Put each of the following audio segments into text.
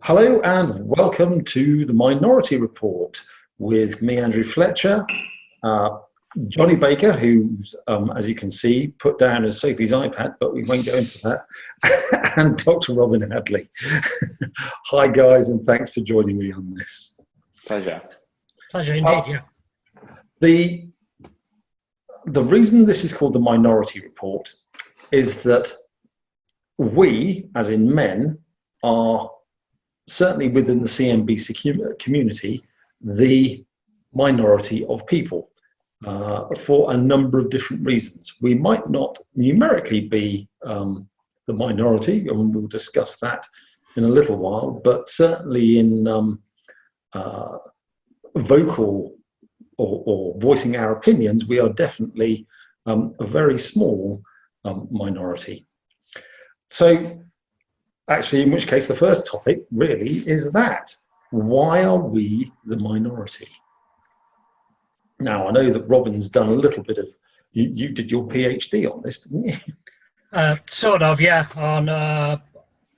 Hello and welcome to the Minority Report with me, Andrew Fletcher, Johnny Baker, who's, as you can see, put down as Sophie's iPad, but we won't go into that, and Dr. Robin Hadley. Hi guys, and thanks for joining me on this. Pleasure. Pleasure indeed, yeah. The reason this is called the Minority Report is that we, as in men, are certainly within the CNBC community, the minority of people for a number of different reasons. We might not numerically be the minority, and we'll discuss that in a little while, but certainly in vocal or voicing our opinions, we are definitely a very small minority. So actually, in which case the first topic really is that. Why are we the minority? Now, I know that Robin's done a little bit of, you did your PhD on this, didn't you? Sort of, yeah, on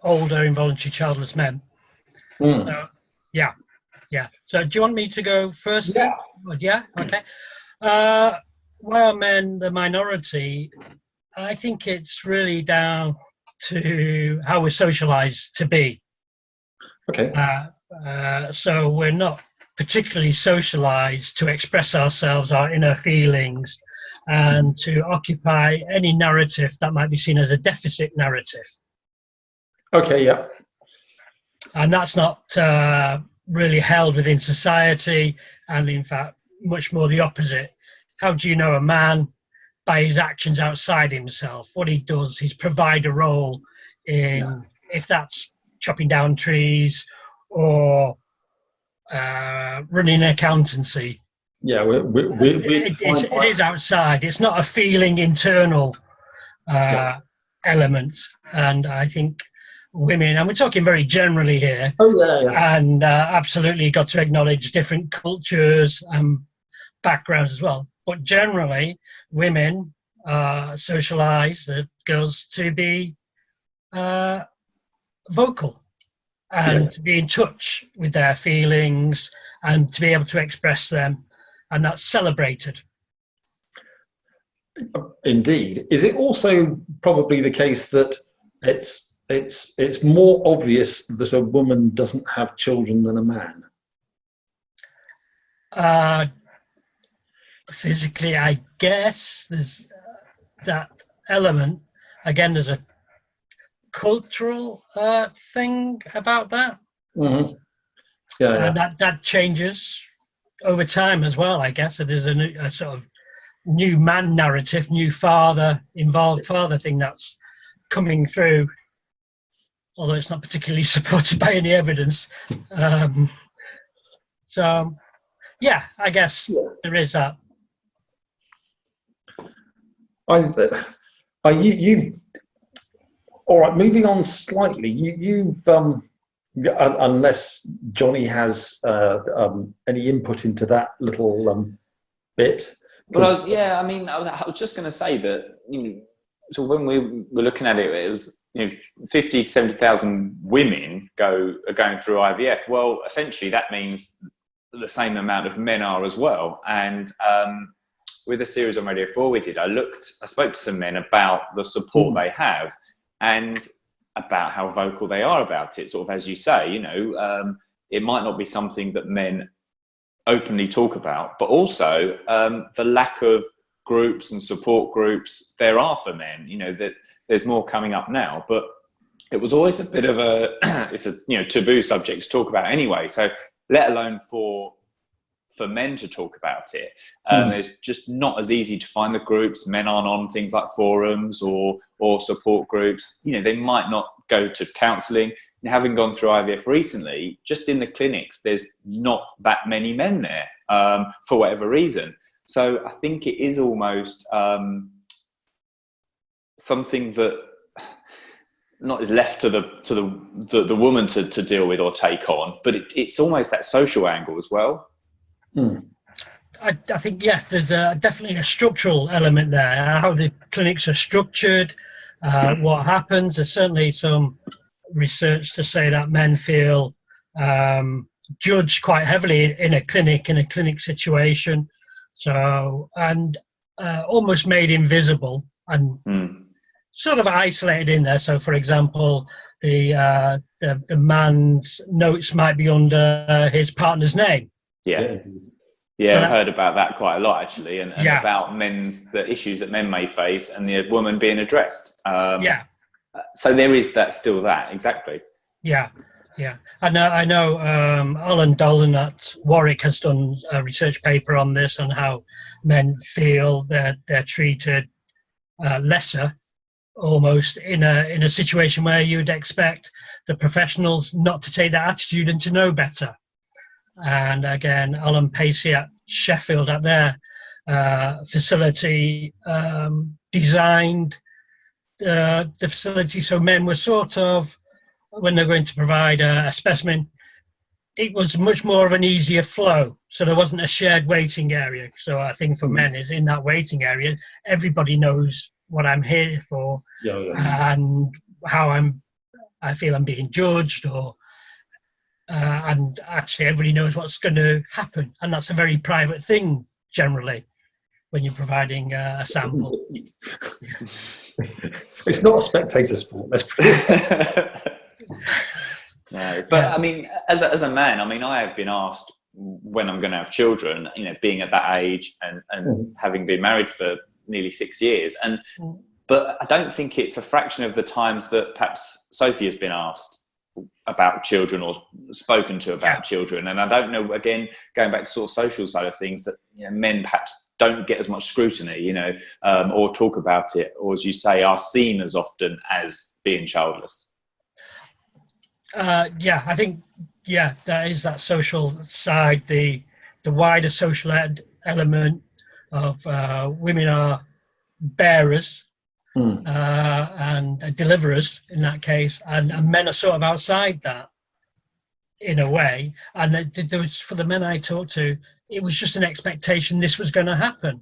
older involuntary childless men. So, yeah. So do you want me to go first? Yeah. Yeah, okay. Why are men the minority? I think it's really down to how we're socialized to be. Okay. So we're not particularly socialized to express ourselves, our inner feelings, and to occupy any narrative that might be seen as a deficit narrative. Okay, yeah. And that's not really held within society, and in fact, much more the opposite. How do you know a man? By his actions outside himself, what he does, his provider role in, if that's chopping down trees or running an accountancy. Yeah, it is outside. It's not a feeling internal element. And I think women, and we're talking very generally here, and absolutely got to acknowledge different cultures and backgrounds as well. But generally, women socialize the girls to be vocal and to be in touch with their feelings and to be able to express them, and that's celebrated. Indeed. Is it also probably the case that it's more obvious that a woman doesn't have children than a man? Physically, I guess there's that element. Again, there's a cultural thing about that. Mm-hmm. And that changes over time as well, I guess. So there's a sort of new man narrative, new involved father thing that's coming through, although it's not particularly supported by any evidence. So, yeah, I guess there is that. All right, moving on slightly, you've unless Johnny has any input into that little bit. Well, I mean, I was just going to say that, so when we were looking at it, it was 50, 70,000 women are going through IVF. Well, essentially that means the same amount of men are as well. And with a series on Radio 4 we did, I spoke to some men about the support they have and about how vocal they are about it. Sort of, as you say, it might not be something that men openly talk about, but also the lack of groups and support groups there are for men. That there's more coming up now, but it was always a bit of it's a taboo subject to talk about anyway. So let alone for men to talk about it. It's just not as easy to find the groups. Men aren't on things like forums or support groups. They might not go to counselling. And having gone through IVF recently, just in the clinics, there's not that many men there for whatever reason. So I think it is almost something that not is left to the woman to deal with or take on, but it's almost that social angle as well. I think, yes, there's definitely a structural element there, how the clinics are structured, what happens. There's certainly some research to say that men feel judged quite heavily in a clinic situation, so and almost made invisible and sort of isolated in there. So, for example, the man's notes might be under his partner's name. Yeah, I've heard about that quite a lot actually, and about the issues that men may face and the woman being addressed. So there is still that, exactly. Yeah. I know Alan Dolan at Warwick has done a research paper on this, on how men feel that they're treated lesser, almost in a situation where you would expect the professionals not to take that attitude and to know better. And again, Alan Pacey at Sheffield at their facility designed the facility so men were sort of, when they're going to provide a specimen, it was much more of an easier flow. So there wasn't a shared waiting area. So I think for men is in that waiting area, everybody knows what I'm here for and how I feel I'm being judged, or and actually everybody knows what's going to happen. And that's a very private thing generally when you're providing a sample. It's not a spectator sport, let's put it. No, but I mean, as a man, I mean, I have been asked when I'm going to have children, being at that age and having been married for nearly 6 years, but I don't think it's a fraction of the times that perhaps Sophie has been asked about children or spoken to about children. And I don't know, again, going back to sort of social side of things, that men perhaps don't get as much scrutiny, or talk about it, or as you say, are seen as often as being childless. I think there is that social side, the wider social element of women are bearers and deliverers in that case, and men are sort of outside that in a way. And there was, for the men I talked to, it was just an expectation this was going to happen.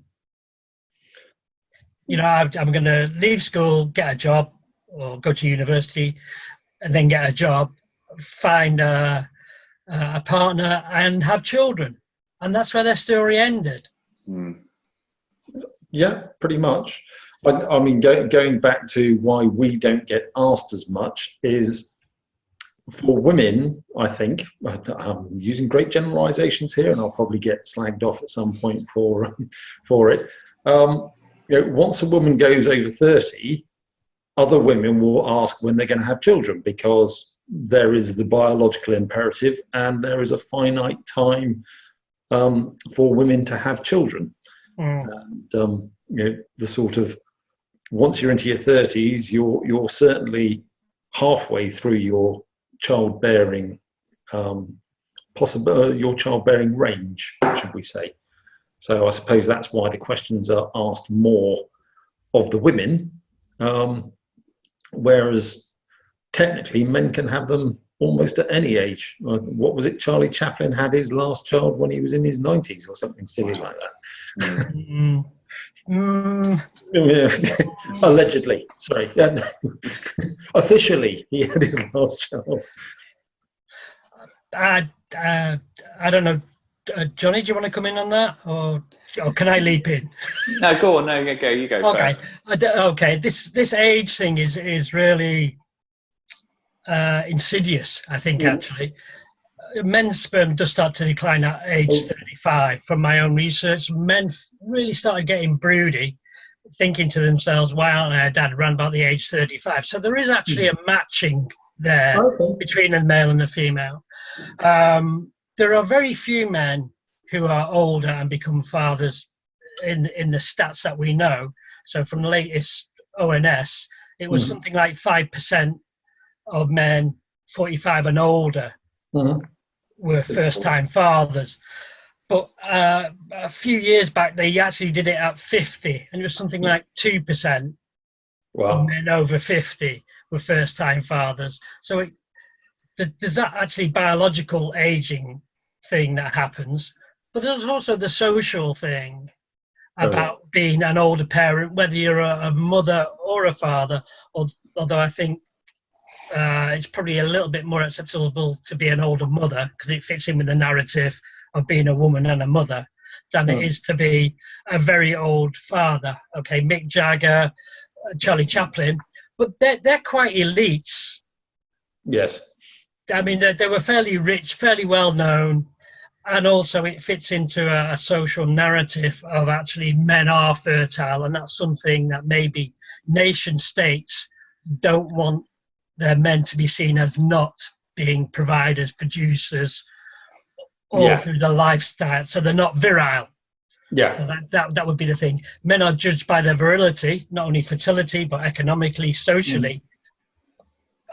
I'm going to leave school, get a job, or go to university, and then get a job, find a partner, and have children, and that's where their story ended. Yeah, pretty much. I mean, going back to why we don't get asked as much is, for women, I think, I'm using great generalizations here, and I'll probably get slagged off at some point for it. Once a woman goes over 30, other women will ask when they're going to have children, because there is the biological imperative and there is a finite time for women to have children. And the sort of, once you're into your 30s, you're certainly halfway through your childbearing your childbearing range, should we say. So I suppose that's why the questions are asked more of the women, whereas technically men can have them almost at any age. What was it? Charlie Chaplin had his last child when he was in his 90s or something silly like that. Allegedly, sorry. Officially, he had his last child. I don't know. Johnny, do you want to come in on that, or can I leap in? No, go on. No, you go first. Okay. This age thing is really insidious, I think. Actually, men's sperm does start to decline at age 35. From my own research, men really started getting broody, thinking to themselves, "Why aren't I a dad?" around about the age 35. So there is actually a matching there between the male and the female. There are very few men who are older and become fathers in the stats that we know. So from the latest ONS, it was something like 5% of men 45 and older were first-time fathers. But a few years back, they actually did it at 50, and it was something like 2% of men over 50 were first-time fathers. So there's that actually biological aging thing that happens, but there's also the social thing about being an older parent, whether you're a mother or a father. Although I think it's probably a little bit more acceptable to be an older mother because it fits in with the narrative of being a woman and a mother than it is to be a very old father. Okay, Mick Jagger, Charlie Chaplin, but they're quite elites. Yes. I mean, they were fairly rich, fairly well known, and also it fits into a social narrative of actually men are fertile, and that's something that maybe nation states don't want their men to be seen as not being providers, producers, all through the lifestyle, so they're not virile. Yeah. That would be the thing. Men are judged by their virility, not only fertility, but economically, socially,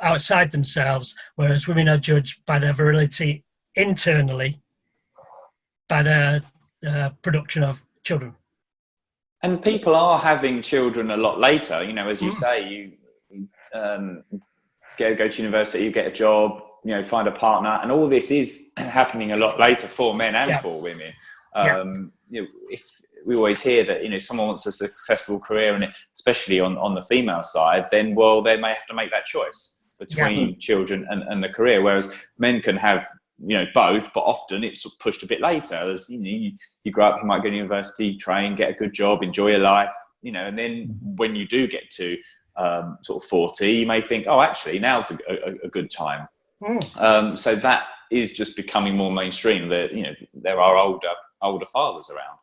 outside themselves, whereas women are judged by their virility internally, by their production of children. And people are having children a lot later, you know, as you say, you go to university, you get a job, you know, find a partner, and all this is happening a lot later for men and for women. You know, if we always hear that, you know, someone wants a successful career, and especially on the female side, then, well, they may have to make that choice between children and the career, whereas men can have, you know, both, but often it's pushed a bit later. As you know, you grow up, you might go to university, train, get a good job, enjoy your life, you know, and then when you do get to sort of 40, you may think, oh, actually, now's a good time. So that is just becoming more mainstream. That, you know, there are older fathers around.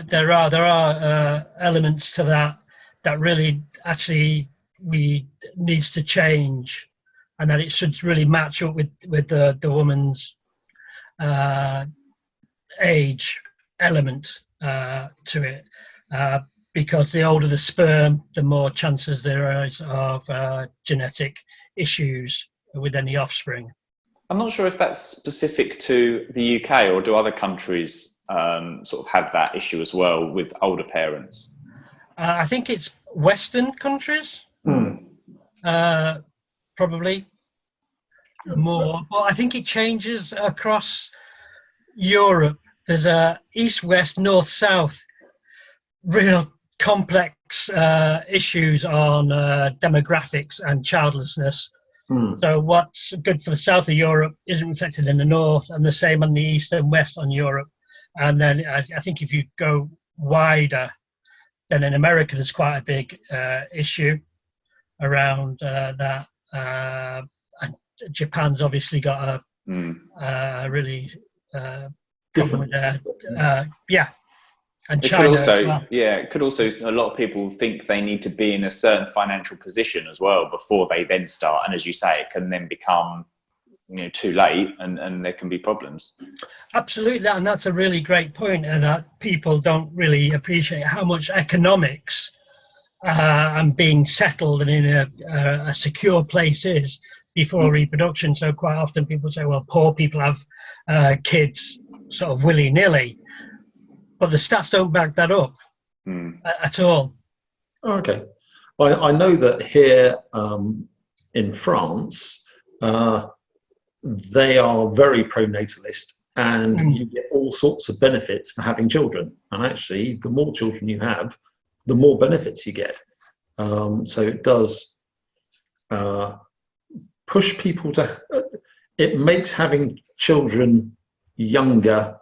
There are elements to that really actually needs to change, and that it should really match up with the woman's age element to it, because the older the sperm, the more chances there is of genetic issues with any offspring. I'm not sure if that's specific to the UK, or do other countries sort of have that issue as well with older parents? I think it's Western countries, probably more. Well, I think it changes across Europe. There's a east, west, north, south, real complex issues on demographics and childlessness. So what's good for the south of Europe isn't reflected in the north, and the same on the east and west on Europe. And then I think if you go wider, then in America there's quite a big issue around that. And Japan's obviously got a really problem with that. And it China could also, as well. it could also, a lot of people think they need to be in a certain financial position as well before they then start. And as you say, it can then become, you know, too late, and there can be problems. Absolutely. And that's a really great point, and that people don't really appreciate how much economics and being settled and in a secure place is before reproduction. So quite often people say, well, poor people have kids sort of willy-nilly. But the stats don't back that up at all. Okay. I know that here in France, they are very pro-natalist, and you get all sorts of benefits for having children. And actually, the more children you have, the more benefits you get. So it does push people to, it makes having children younger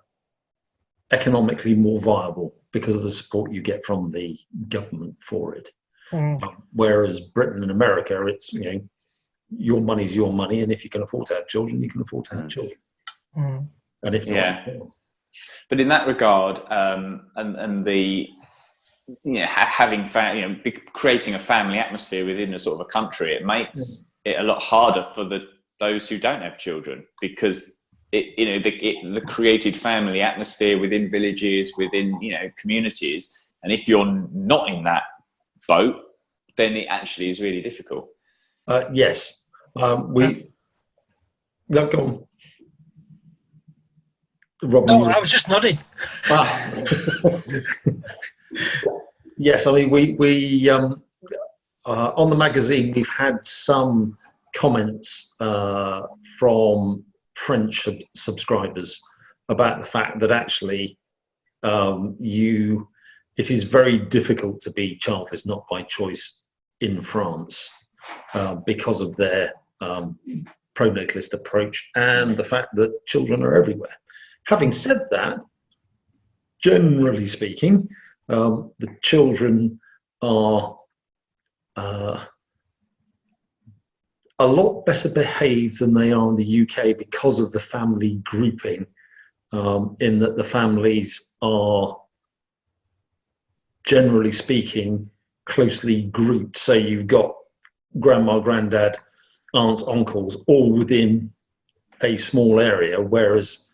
economically more viable because of the support you get from the government for it. Whereas Britain and America, it's, you know, your money's your money, and if you can afford to have children, you can afford to have children. And if not, but in that regard, and the, you know, having creating a family atmosphere within a sort of a country, it makes it a lot harder for those who don't have children, because the created family atmosphere within villages, within, you know, communities, and if you're not in that boat, then it actually is really difficult. Yes, we. No, go on. Rob, no, I was just nodding. Yes, I mean we on the magazine we've had some comments from French subscribers about the fact that actually it is very difficult to be childless not by choice in France, because of their pronatalist approach and the fact that children are everywhere. Having said that, generally speaking, the children are a lot better behaved than they are in the UK because of the family grouping, in that the families are, generally speaking, closely grouped. So you've got grandma, granddad, aunts, uncles, all within a small area. Whereas,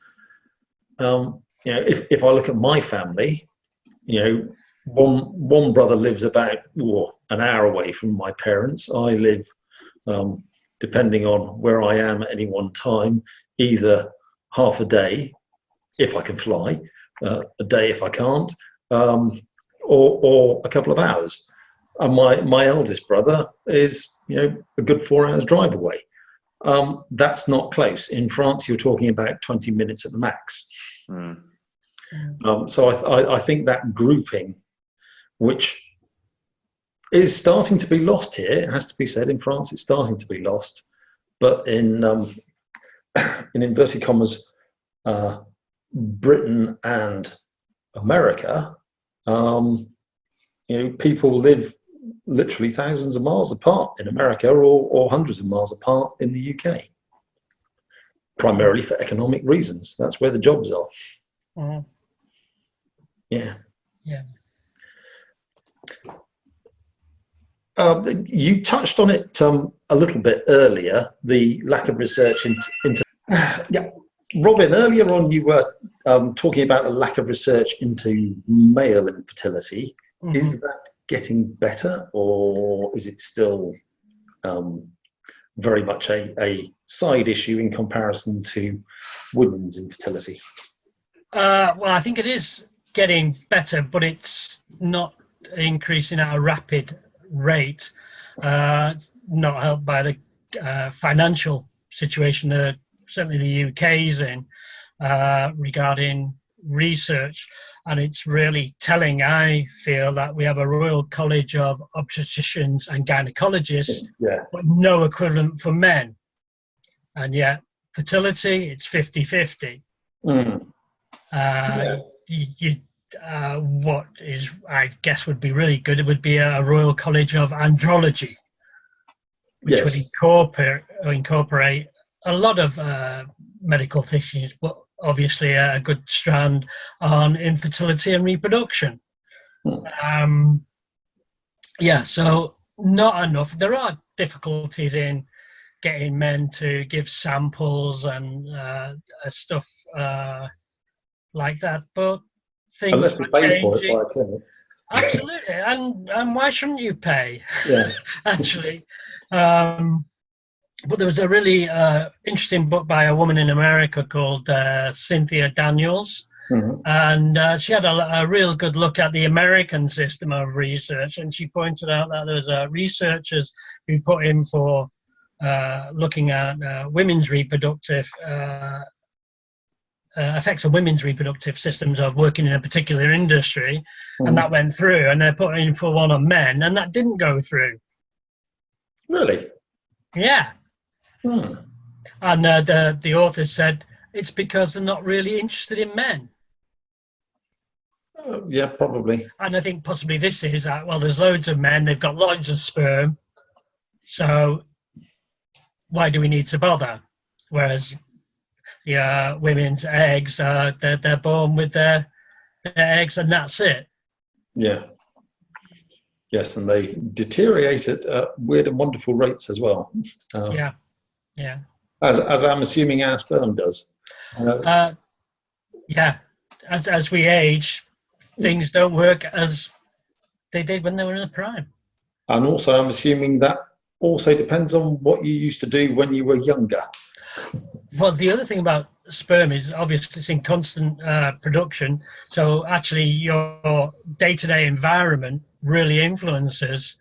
if I look at my family, one brother lives about an hour away from my parents. I live, depending on where I am at any one time, either half a day, if I can fly, a day if I can't, or a couple of hours. And my eldest brother is, a good 4 hours drive away. That's not close. In France, you're talking about 20 minutes at the max. Mm. So I think that grouping, which is starting to be lost here, it has to be said, in France it's starting to be lost, but in inverted commas, Britain and America, people live literally thousands of miles apart in America, or hundreds of miles apart in the UK, primarily for economic reasons. That's where the jobs are. Mm. Yeah. You touched on it a little bit earlier, the lack of research into yeah. Robin, earlier on you were talking about the lack of research into male infertility. Mm-hmm. Is that getting better, or is it still very much a side issue in comparison to women's infertility? Well, I think it is getting better, but it's not increasing at a rapid rate. Not helped by the financial situation certainly the UK's in regarding research, and it's really telling, I feel, that we have a Royal College of Obstetricians and Gynecologists, but no equivalent for men, and yet fertility, it's 50-50. What is, I guess, would be really good, it would be a Royal College of Andrology, which would incorporate a lot of medical things, but obviously a good strand on infertility and reproduction. So not enough. There are difficulties in getting men to give samples and stuff like that, but things unless you pay for it by a clinic. Absolutely, and why shouldn't you pay? Yeah. Actually. But there was a really interesting book by a woman in America called Cynthia Daniels. Mm-hmm. And she had a real good look at the American system of research, and she pointed out that there was researchers who put in for looking at women's reproductive effects of women's reproductive systems of working in a particular industry, mm-hmm. and that went through, and they put in for one on men, and that didn't go through. Really? Yeah. And the author said it's because they're not really interested in men. Yeah, probably. And I think possibly this is that, well, there's loads of men, they've got loads of sperm, so why do we need to bother? Whereas women's eggs, they're born with their eggs, and that's it. Yeah. Yes, and they deteriorate at weird and wonderful rates as well. Yeah. As I'm assuming our sperm does. As we age, things don't work as they did when they were in the prime. And also, I'm assuming that also depends on what you used to do when you were younger. Well, the other thing about sperm is obviously it's in constant production. So actually, your day-to-day environment really influences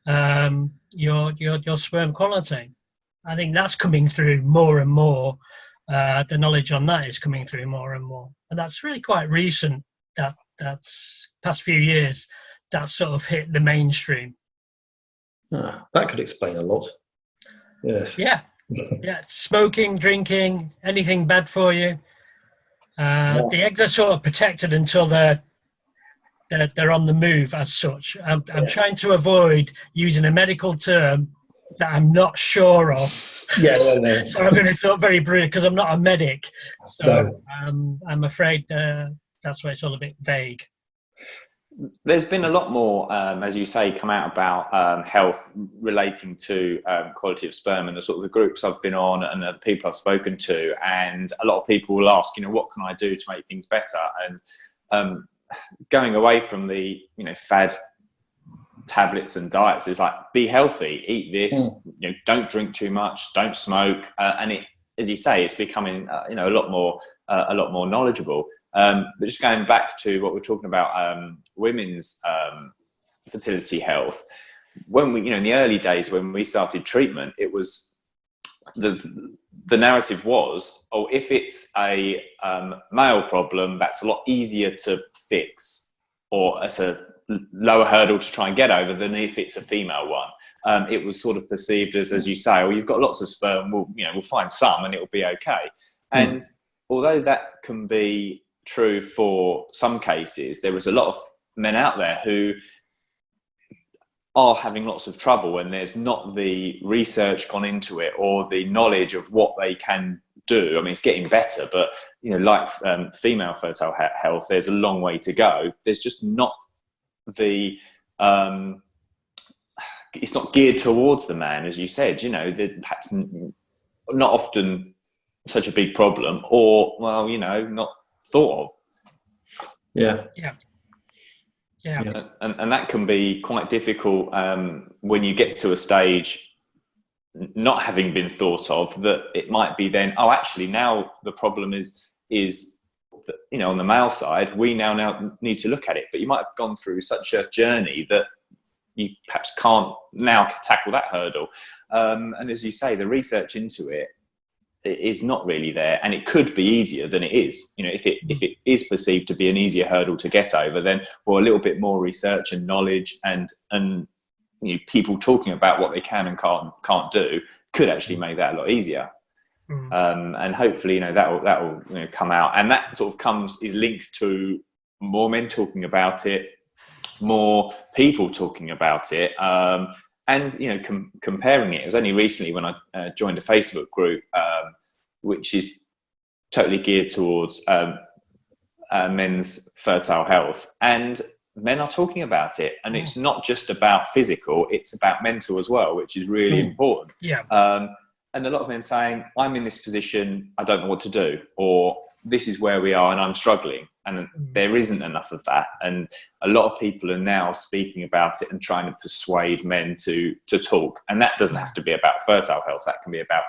your sperm quality. I think that's coming through more and more. The knowledge on that is coming through more and more, and that's really quite recent. That's past few years that sort of hit the mainstream. That could explain a lot. Yes. Yeah, yeah. Smoking, drinking, anything bad for you. The eggs are sort of protected until they're on the move as such. I'm trying to avoid using a medical term that I'm not sure of. Yeah. So I'm going to talk very briefly because I'm not a medic. So No. I'm afraid that's why it's all a bit vague. There's been a lot more, as you say, come out about health relating to quality of sperm, and the sort of the groups I've been on and the people I've spoken to, and a lot of people will ask, what can I do to make things better? And going away from the fad tablets and diets is like, be healthy, eat this, don't drink too much, don't smoke, and it, as you say, it's becoming a lot more knowledgeable. But just going back to what we're talking about, women's fertility health, when we, in the early days when we started treatment, it was the narrative was, oh, if it's a male problem, that's a lot easier to fix, or it's a lower hurdle to try and get over than if it's a female one. It was sort of perceived as you say, oh, you've got lots of sperm, we'll find some and it'll be okay. And although that can be true for some cases, there is a lot of men out there who are having lots of trouble, and there's not the research gone into it or the knowledge of what they can do. I mean, it's getting better, but like female fertile health, there's a long way to go. There's just not the it's not geared towards the man, as you said. Perhaps not often such a big problem, or not thought of. Yeah. And that can be quite difficult when you get to a stage not having been thought of, that it might be then, oh, actually now the problem is that, on the male side, we now need to look at it. But you might have gone through such a journey that you perhaps can't now tackle that hurdle. And as you say, the research into it is not really there, and it could be easier than it is. If it is perceived to be an easier hurdle to get over, then a little bit more research and knowledge and people talking about what they can and can't do could actually make that a lot easier. And hopefully that will come out, and that sort of is linked to more men talking about it, more people talking about it, and comparing it. It was only recently when I joined a Facebook group which is totally geared towards men's fertile health, and men are talking about it, and it's not just about physical, it's about mental as well, which is really important. And a lot of men saying, I'm in this position, I don't know what to do, or this is where we are and I'm struggling, and there isn't enough of that. And a lot of people are now speaking about it and trying to persuade men to talk. And that doesn't have to be about fertile health, that can be about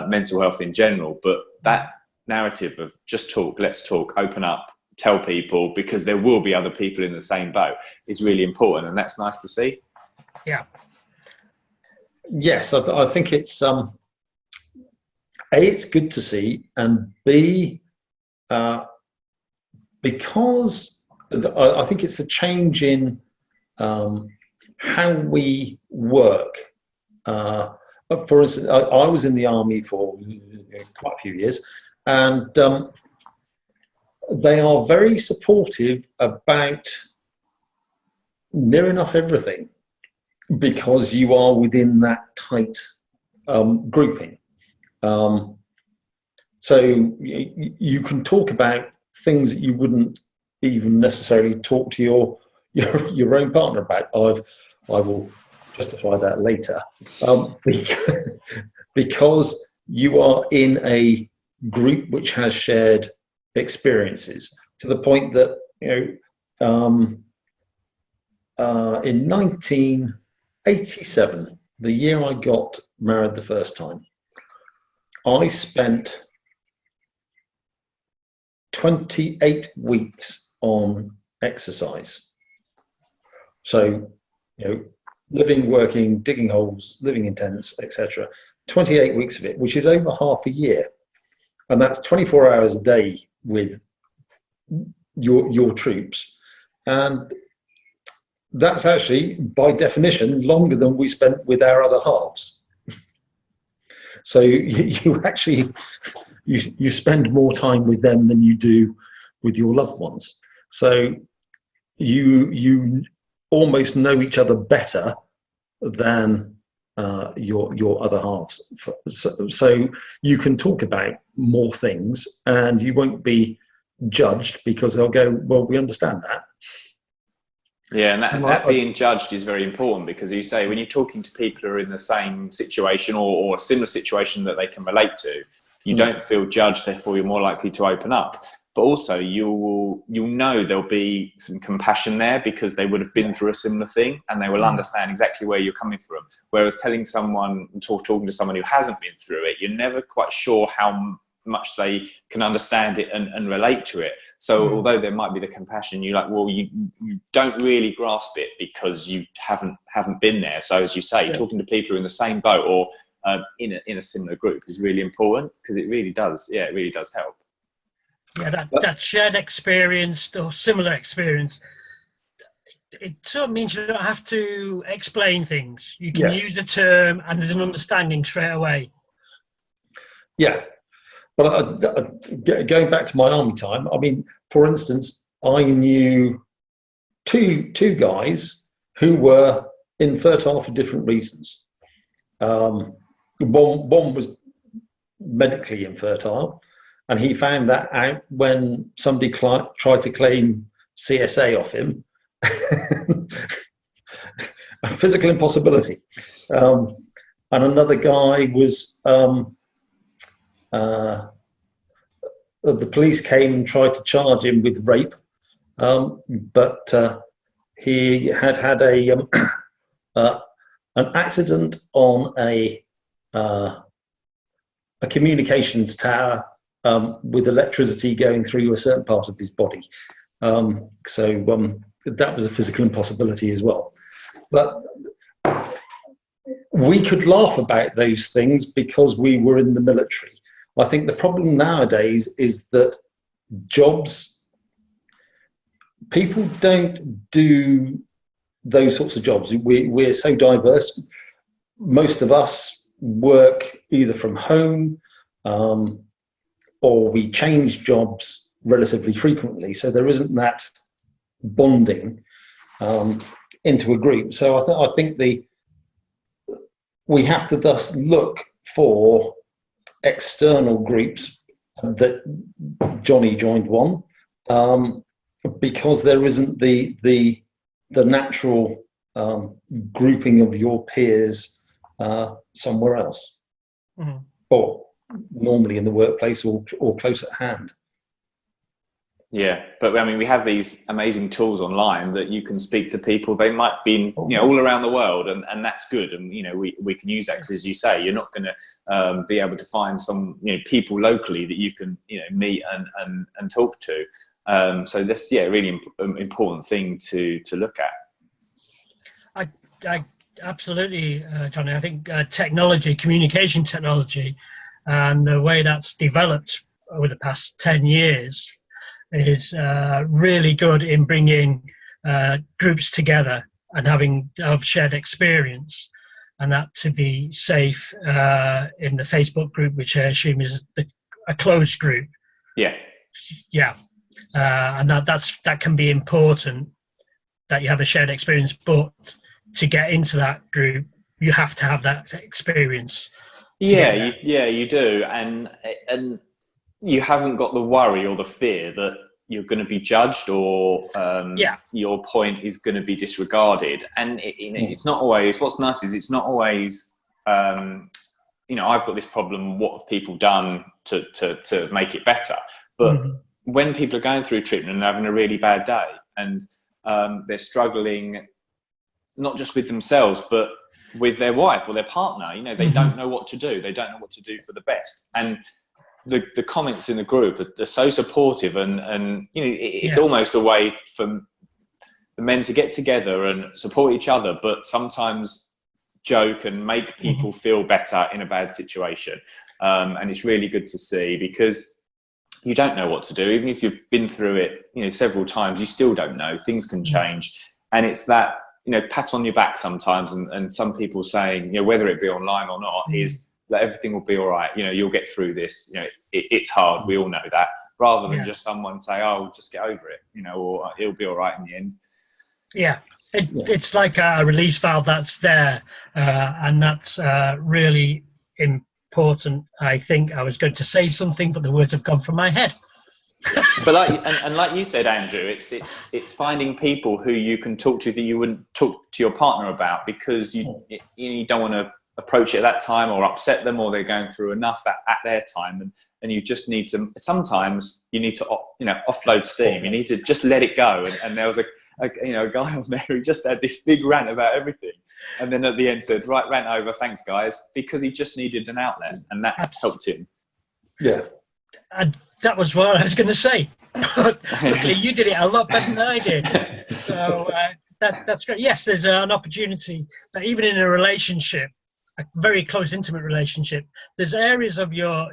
mental health in general. But that narrative of just talk, let's talk, open up, tell people, because there will be other people in the same boat, is really important, and that's nice to see. Yes, I think it's it's good to see, and B, because I think it's a change in how we work. For instance, I was in the army for quite a few years, and they are very supportive about near enough everything, because you are within that tight grouping. So you can talk about things that you wouldn't even necessarily talk to your own partner about. I will justify that later, because you are in a group which has shared experiences, to the point that in 1987, the year I got married the first time, I spent 28 weeks on exercise. So, living, working, digging holes, living in tents, etc. 28 weeks of it, which is over half a year. And that's 24 hours a day with your troops. And that's actually, by definition, longer than we spent with our other halves. So you actually, you spend more time with them than you do with your loved ones. So you almost know each other better than your other halves. So you can talk about more things, and you won't be judged because they'll go, well, we understand that. Yeah, and that being judged is very important, because you say when you're talking to people who are in the same situation or a similar situation that they can relate to, you don't feel judged, therefore you're more likely to open up. But also you'll know there'll be some compassion there, because they would have been through a similar thing and they will understand exactly where you're coming from. Whereas telling someone, talking to someone who hasn't been through it, you're never quite sure how much they can understand it and relate to it. So although there might be the compassion, you're like, well, you don't really grasp it because you haven't been there. So as you say, talking to people who are in the same boat or in a similar group is really important, because it really does help. Yeah, that shared experience or similar experience, it sort of means you don't have to explain things. You can use a term and there's an understanding straight away. Yeah. But going back to my army time, I mean, for instance, I knew two guys who were infertile for different reasons. One was medically infertile, and he found that out when somebody tried to claim CSA off him. A physical impossibility. And another guy was the police came and tried to charge him with rape, but he had an accident on a communications tower with electricity going through a certain part of his body. So that was a physical impossibility as well. But we could laugh about those things because we were in the military. I think the problem nowadays is that people don't do those sorts of jobs. We're so diverse. Most of us work either from home or we change jobs relatively frequently. So there isn't that bonding into a group. So I think we have to thus look for external groups. That Johnny joined one because there isn't the natural grouping of your peers somewhere else, or normally in the workplace or close at hand. Yeah, but I mean, we have these amazing tools online that you can speak to people. They might be, all around the world, and that's good. And we can use that, because, as you say, you're not going to be able to find some people locally that you can meet and talk to. So that's a really important thing to look at. I absolutely, Johnny. I think communication technology, and the way that's developed over the past 10 years. Is really good in bringing groups together and having shared experience, and that to be safe in the Facebook group, which I assume is a closed group. Yeah. And that can be important, that you have a shared experience, but to get into that group, you have to have that experience. Yeah, you do, and you haven't got the worry or the fear that you're going to be judged or your point is going to be disregarded. And it's not always, what's nice is it's not always, I've got this problem, what have people done to make it better? But when people are going through treatment and they're having a really bad day and they're struggling, not just with themselves, but with their wife or their partner, they don't know what to do. They don't know what to do for the best. And the comments in the group are so supportive, and it's almost a way for the men to get together and support each other, but sometimes joke and make people feel better in a bad situation. And it's really good to see, because you don't know what to do. Even if you've been through it several times, you still don't know. Things can change, and it's that pat on your back sometimes, and some people saying, whether it be online or not, is that everything will be all right. You'll get through this. It's hard. We all know that. Rather than just someone say, "Oh, just get over it," or it'll be all right in the end. Yeah. It's like a release valve that's there, and that's really important. I think I was going to say something, but the words have gone from my head. But like you said, Andrew, it's finding people who you can talk to that you wouldn't talk to your partner about, because you don't want to approach it at that time or upset them, or they're going through enough at their time, and you just need to. Sometimes you need to offload steam. You need to just let it go. And there was a guy on there who just had this big rant about everything, and then at the end said, "Right, rant over, thanks guys," because he just needed an outlet, and that helped him. Yeah. And that was what I was going to say. Luckily, you did it a lot better than I did. So that's great. Yes, there's an opportunity that even in a relationship, a very close, intimate relationship, there's areas of your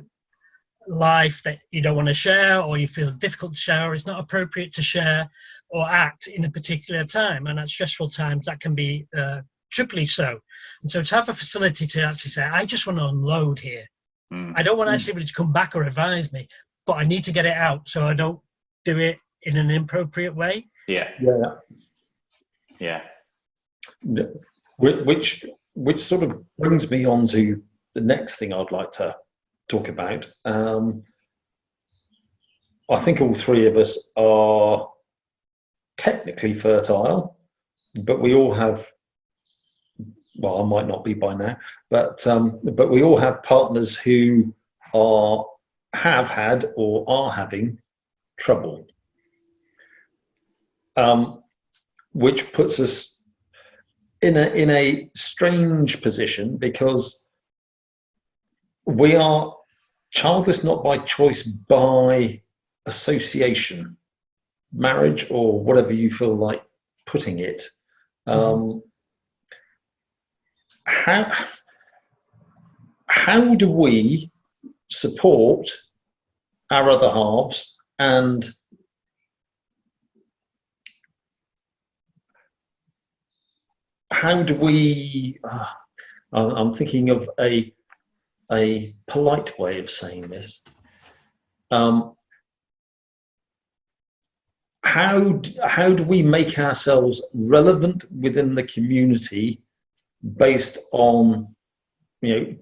life that you don't want to share, or you feel difficult to share, or it's not appropriate to share or act in a particular time. And at stressful times, that can be triply so. And so to have a facility to actually say, I just want to unload here. I don't want anybody to come back or advise me, but I need to get it out so I don't do it in an inappropriate way. Yeah. Which sort of brings me on to the next thing I'd like to talk about. I think all three of us are technically fertile, but we all have, well, I might not be by now, but we all have partners who have had or are having trouble, which puts us in a strange position, because we are childless not by choice, by association, marriage, or whatever you feel like putting it. How do we support our other halves, and how do we I'm thinking of a polite way of saying this. How do we make ourselves relevant within the community, based on,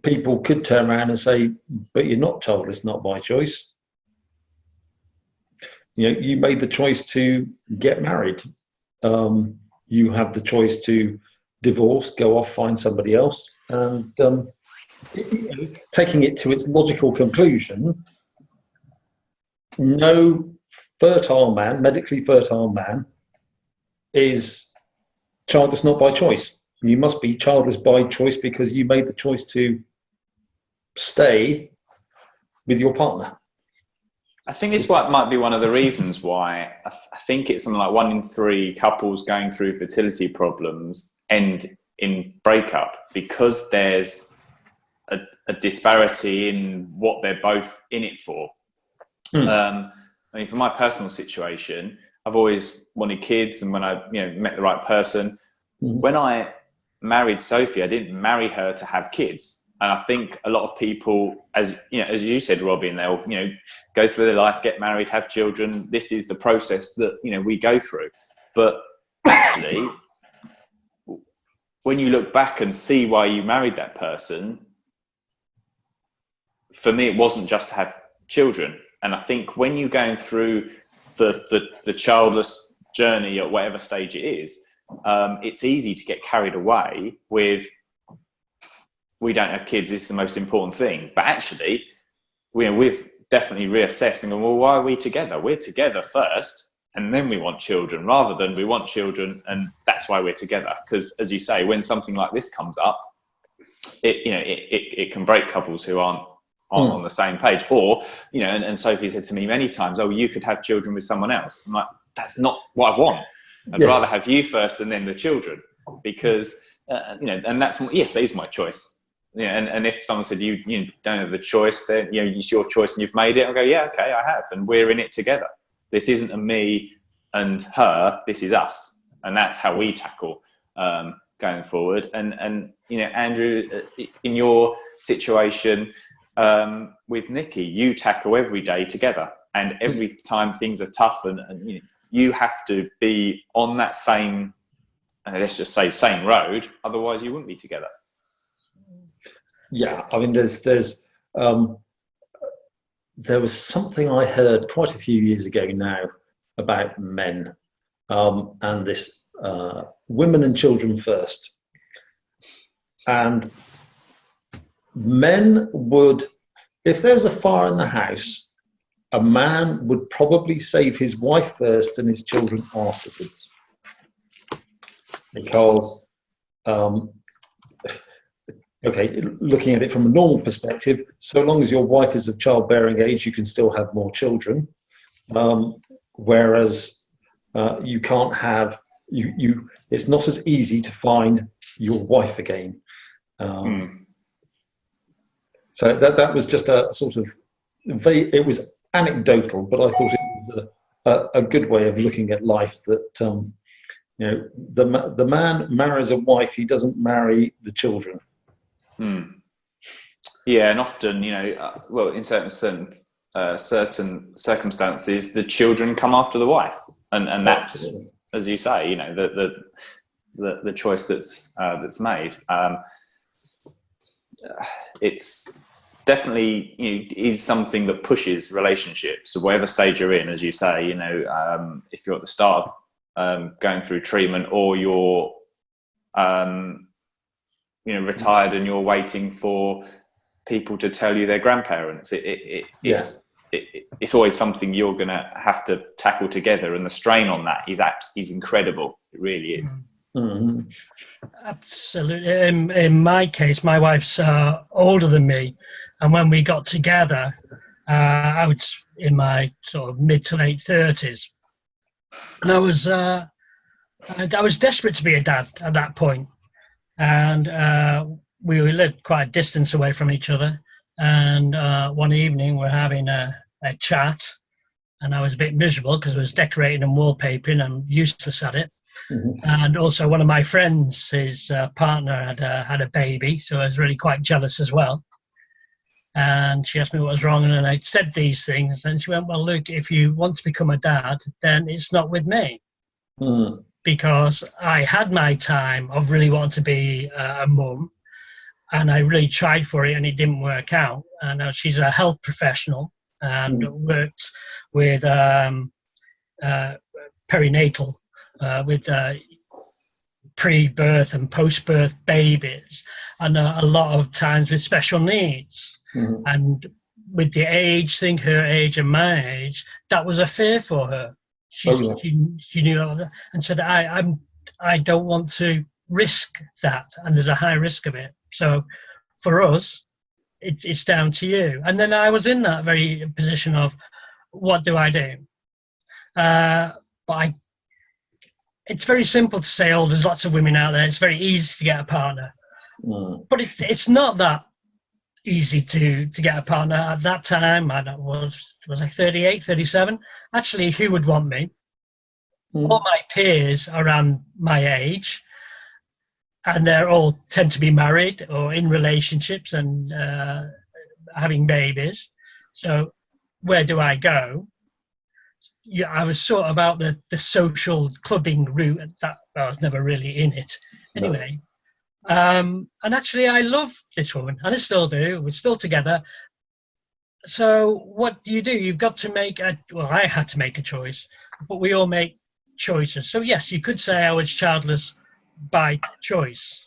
people could turn around and say, but you're not childless, not by choice. You made the choice to get married. You have the choice to divorce, go off, find somebody else. And taking it to its logical conclusion, no fertile man, medically fertile man, is childless not by choice. You must be childless by choice because you made the choice to stay with your partner. I think this might be one of the reasons why I think it's something like 1 in 3 couples going through fertility problems end in breakup, because there's a disparity in what they're both in it for. I mean, for my personal situation, I've always wanted kids, and when I met the right person, when I married Sophie, I didn't marry her to have kids. And I think a lot of people, as you said, Robin, they'll go through their life, get married, have children. This is the process that we go through. But actually, when you look back and see why you married that person, for me, it wasn't just to have children. And I think when you're going through the childless journey at whatever stage it is, it's easy to get carried away with, we don't have kids, this is the most important thing. But actually, we've definitely reassessed and gone, well, why are we together? We're together first, and then we want children, rather than we want children and that's why we're together. Because as you say, when something like this comes up, it can break couples who aren't on the same page. Or, and Sophie said to me many times, oh, you could have children with someone else. I'm like, that's not what I want. I'd rather have you first and then the children, because, and that's, yes, that is my choice. And if someone said, you don't have the choice, then, it's your choice and you've made it, I'll go, yeah, okay, I have. And we're in it together. This isn't a me and her, this is us. And that's how we tackle going forward. And you know, Andrew, in your situation with Nikki, you tackle every day together, and every time things are tough, and you have to be on that same, let's just say, same road, otherwise you wouldn't be together. Yeah, I mean, there was something I heard quite a few years ago now about men, and this women and children first. And men would, if there was a fire in the house, a man would probably save his wife first and his children afterwards. Because, okay, looking at it from a normal perspective, so long as your wife is of childbearing age, you can still have more children. Whereas you can't have, it's not as easy to find your wife again. So that was just a sort of, it was anecdotal, but I thought it was a good way of looking at life, that the man marries a wife, he doesn't marry the children. Yeah, and often, well, in certain circumstances, the children come after the wife, and that's, as you say, the choice that's made. It's definitely is something that pushes relationships. So whatever stage you're in, as you say, if you're at the start of going through treatment, or you're retired and you're waiting for people to tell you they're grandparents, it's always something you're going to have to tackle together, and the strain on that is incredible. It really is. Mm-hmm. Absolutely. In my case, my wife's older than me, and when we got together, I was in my sort of mid to late 30s, and I was desperate to be a dad at that point. And we lived quite a distance away from each other. And one evening we're having a chat, and I was a bit miserable because I was decorating and wallpapering. I'm useless at it. Mm-hmm. And also one of my friends, his partner had a baby, so I was really quite jealous as well. And she asked me what was wrong, and I said these things, and she went, "Well, Luke, if you want to become a dad, then it's not with me." Mm. Because I had my time of really wanting to be a mum, and I really tried for it, and it didn't work out. And she's a health professional and works with perinatal, with pre-birth and post-birth babies, and a lot of times with special needs. Mm-hmm. And with the age thing, her age and my age, that was a fear for her. She knew that, and said, I don't want to risk that, and there's a high risk of it. So for us, it's down to you. And then I was in that very position of, what do I do? But it's very simple to say, there's lots of women out there, it's very easy to get a partner. But it's not that easy to get a partner. At that time, was I 38, 37? Actually, who would want me? All my peers around my age, and they're all tend to be married or in relationships and having babies. So where do I go? Yeah, I was sort of out the social clubbing route, and that I was never really in it. Anyway, and actually I love this woman, and I still do. We're still together. So what do? You've got to make I had to make a choice, but we all make choices. So yes, you could say I was childless by choice,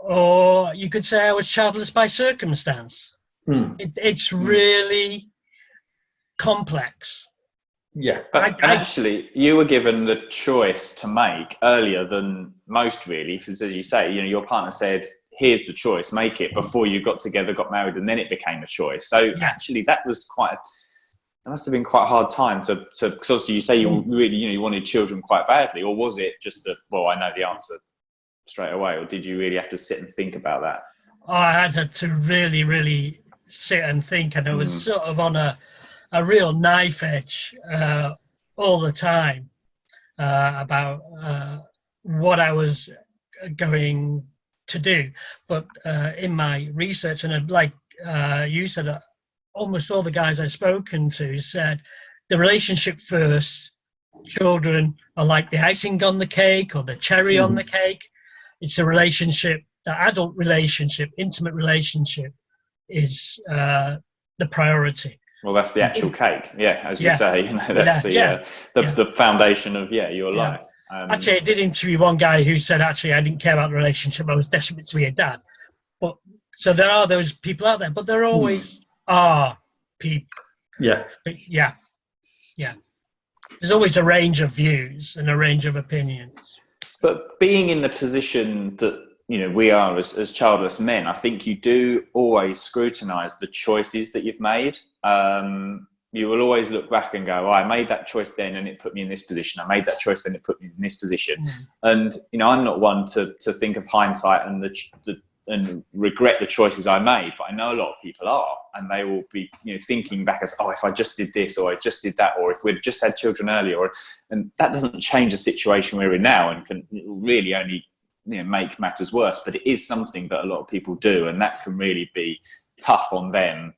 or you could say I was childless by circumstance. It's really complex. Yeah, but actually, you were given the choice to make earlier than most, really, because as you say, your partner said, "Here's the choice, make it," before you got together, got married, and then it became a choice. So actually, that was it must have been quite a hard time to because obviously you say you really, you wanted children quite badly, or was it just I know the answer straight away, or did you really have to sit and think about that? I had to really, really sit and think, and I was sort of on a real knife edge all the time about what I was going to do. But in my research, and like you said, almost all the guys I've spoken to said the relationship first. Children are like the icing on the cake or the cherry on the cake. It's a relationship, the adult relationship, intimate relationship is the priority. Well, that's the actual cake, as you say. You know, that's the foundation of your life. Actually, I did interview one guy who said, actually, I didn't care about the relationship. I was desperate to be a dad. But so there are those people out there, but there always are people. Yeah. Yeah. There's always a range of views and a range of opinions. But being in the position that we are as childless men, I think you do always scrutinise the choices that you've made. You will always look back and go, I made that choice then and it put me in this position. I made that choice then it put me in this position. And I'm not one to think of hindsight and regret the choices I made, but I know a lot of people are, and they will be thinking back as, if I just did this, or I just did that, or if we'd just had children earlier, and that doesn't change the situation we're in now, and can really only make matters worse. But it is something that a lot of people do, and that can really be tough on them,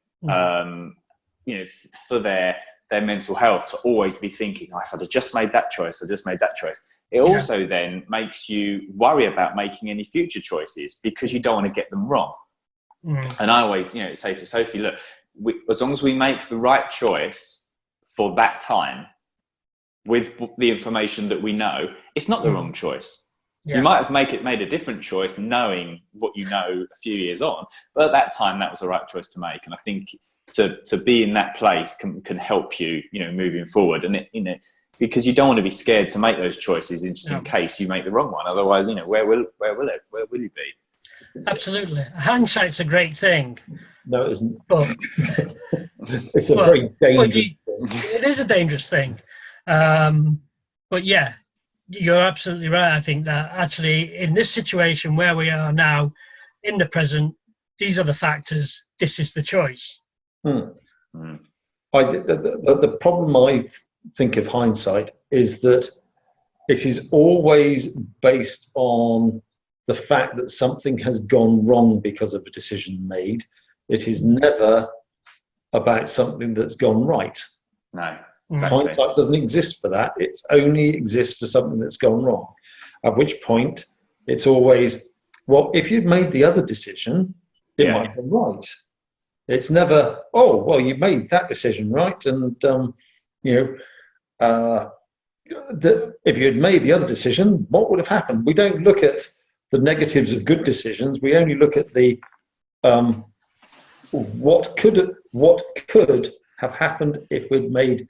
for their mental health, to always be thinking, if I'd just made that choice, It also then makes you worry about making any future choices because you don't want to get them wrong. And I always, say to Sophie, look, as long as we make the right choice for that time with the information that we know, it's not the wrong choice. You might have made a different choice knowing what you know a few years on, but at that time that was the right choice to make. And I think to be in that place can help you, moving forward. And because you don't want to be scared to make those choices in case you make the wrong one. Otherwise, where will you be? Absolutely. Hindsight's a great thing. No, it isn't. But it's a very dangerous thing. It is a dangerous thing. But yeah, you're absolutely right. I think that actually in this situation where we are now, in the present, these are the factors. This is the choice. The problem I think of hindsight is that it is always based on the fact that something has gone wrong because of a decision made. It is never about something that's gone right. No, exactly. Hindsight doesn't exist for that. It only exists for something that's gone wrong. At which point, it's always, well, if you'd made the other decision, it might have been right. It's never, you made that decision, right? And if you had made the other decision, what would have happened? We don't look at the negatives of good decisions. We only look at the what could have happened if we'd made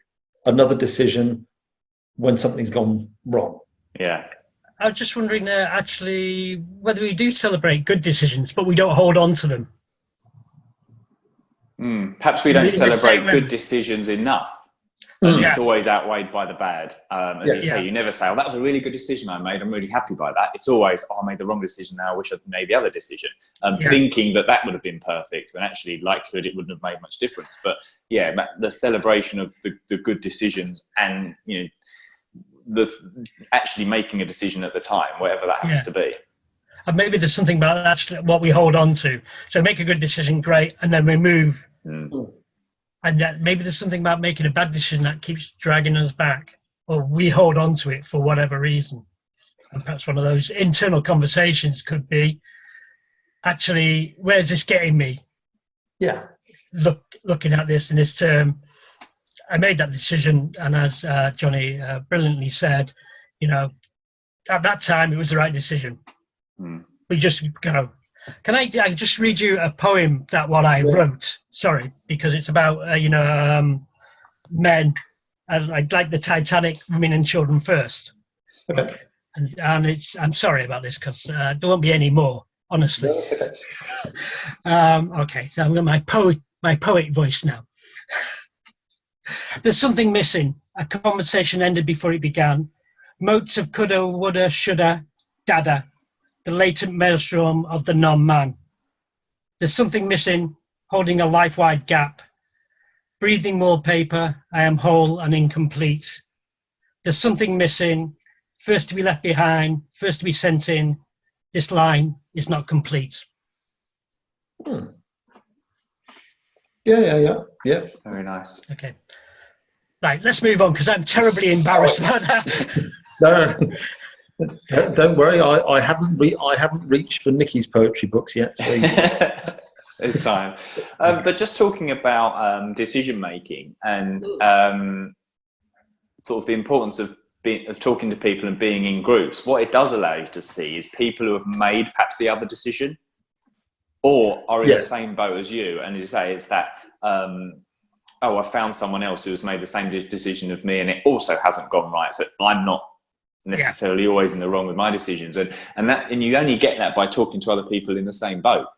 another decision when something's gone wrong. Yeah. I was just wondering actually whether we do celebrate good decisions, but we don't hold on to them. Perhaps we don't celebrate good decisions enough. It's always outweighed by the bad. As you say, you never say, that was a really good decision I made. I'm really happy by that. It's always, I made the wrong decision now. I wish I'd made the other decision. Thinking that would have been perfect, when actually likelihood it wouldn't have made much difference. But the celebration of the good decisions and, actually making a decision at the time, whatever that happens to be. And maybe there's something about actually what we hold on to. So make a good decision, great, and then we move. And that maybe there's something about making a bad decision that keeps dragging us back, or we hold on to it for whatever reason. And perhaps one of those internal conversations could be, actually, where's this getting me? Yeah. Looking at this in this term, I made that decision, and as Johnny brilliantly said, at that time it was the right decision. We just go. Can I just read you a poem that I wrote? Sorry, because it's about men, like the Titanic, women and children first. Okay. And it's, I'm sorry about this because there won't be any more, honestly. No, it's okay. Okay, so I'm going my poet voice now. There's something missing. A conversation ended before it began. Motes of coulda, woulda, shoulda, dada. The latent maelstrom of the non-man. There's something missing, holding a life-wide gap. Breathing wallpaper, I am whole and incomplete. There's something missing, first to be left behind, first to be sent in. This line is not complete. Yeah. Very nice. Okay. Right, let's move on because I'm terribly embarrassed about that. No, don't worry. I haven't reached for Nikki's poetry books yet. So there's time. But just talking about decision making and sort of the importance of talking to people and being in groups. What it does allow you to see is people who have made perhaps the other decision, or are in the same boat as you. And as you say, it's that. Oh, I found someone else who has made the same decision of me, and it also hasn't gone right. So I'm not necessarily always in the wrong with my decisions, and you only get that by talking to other people in the same boat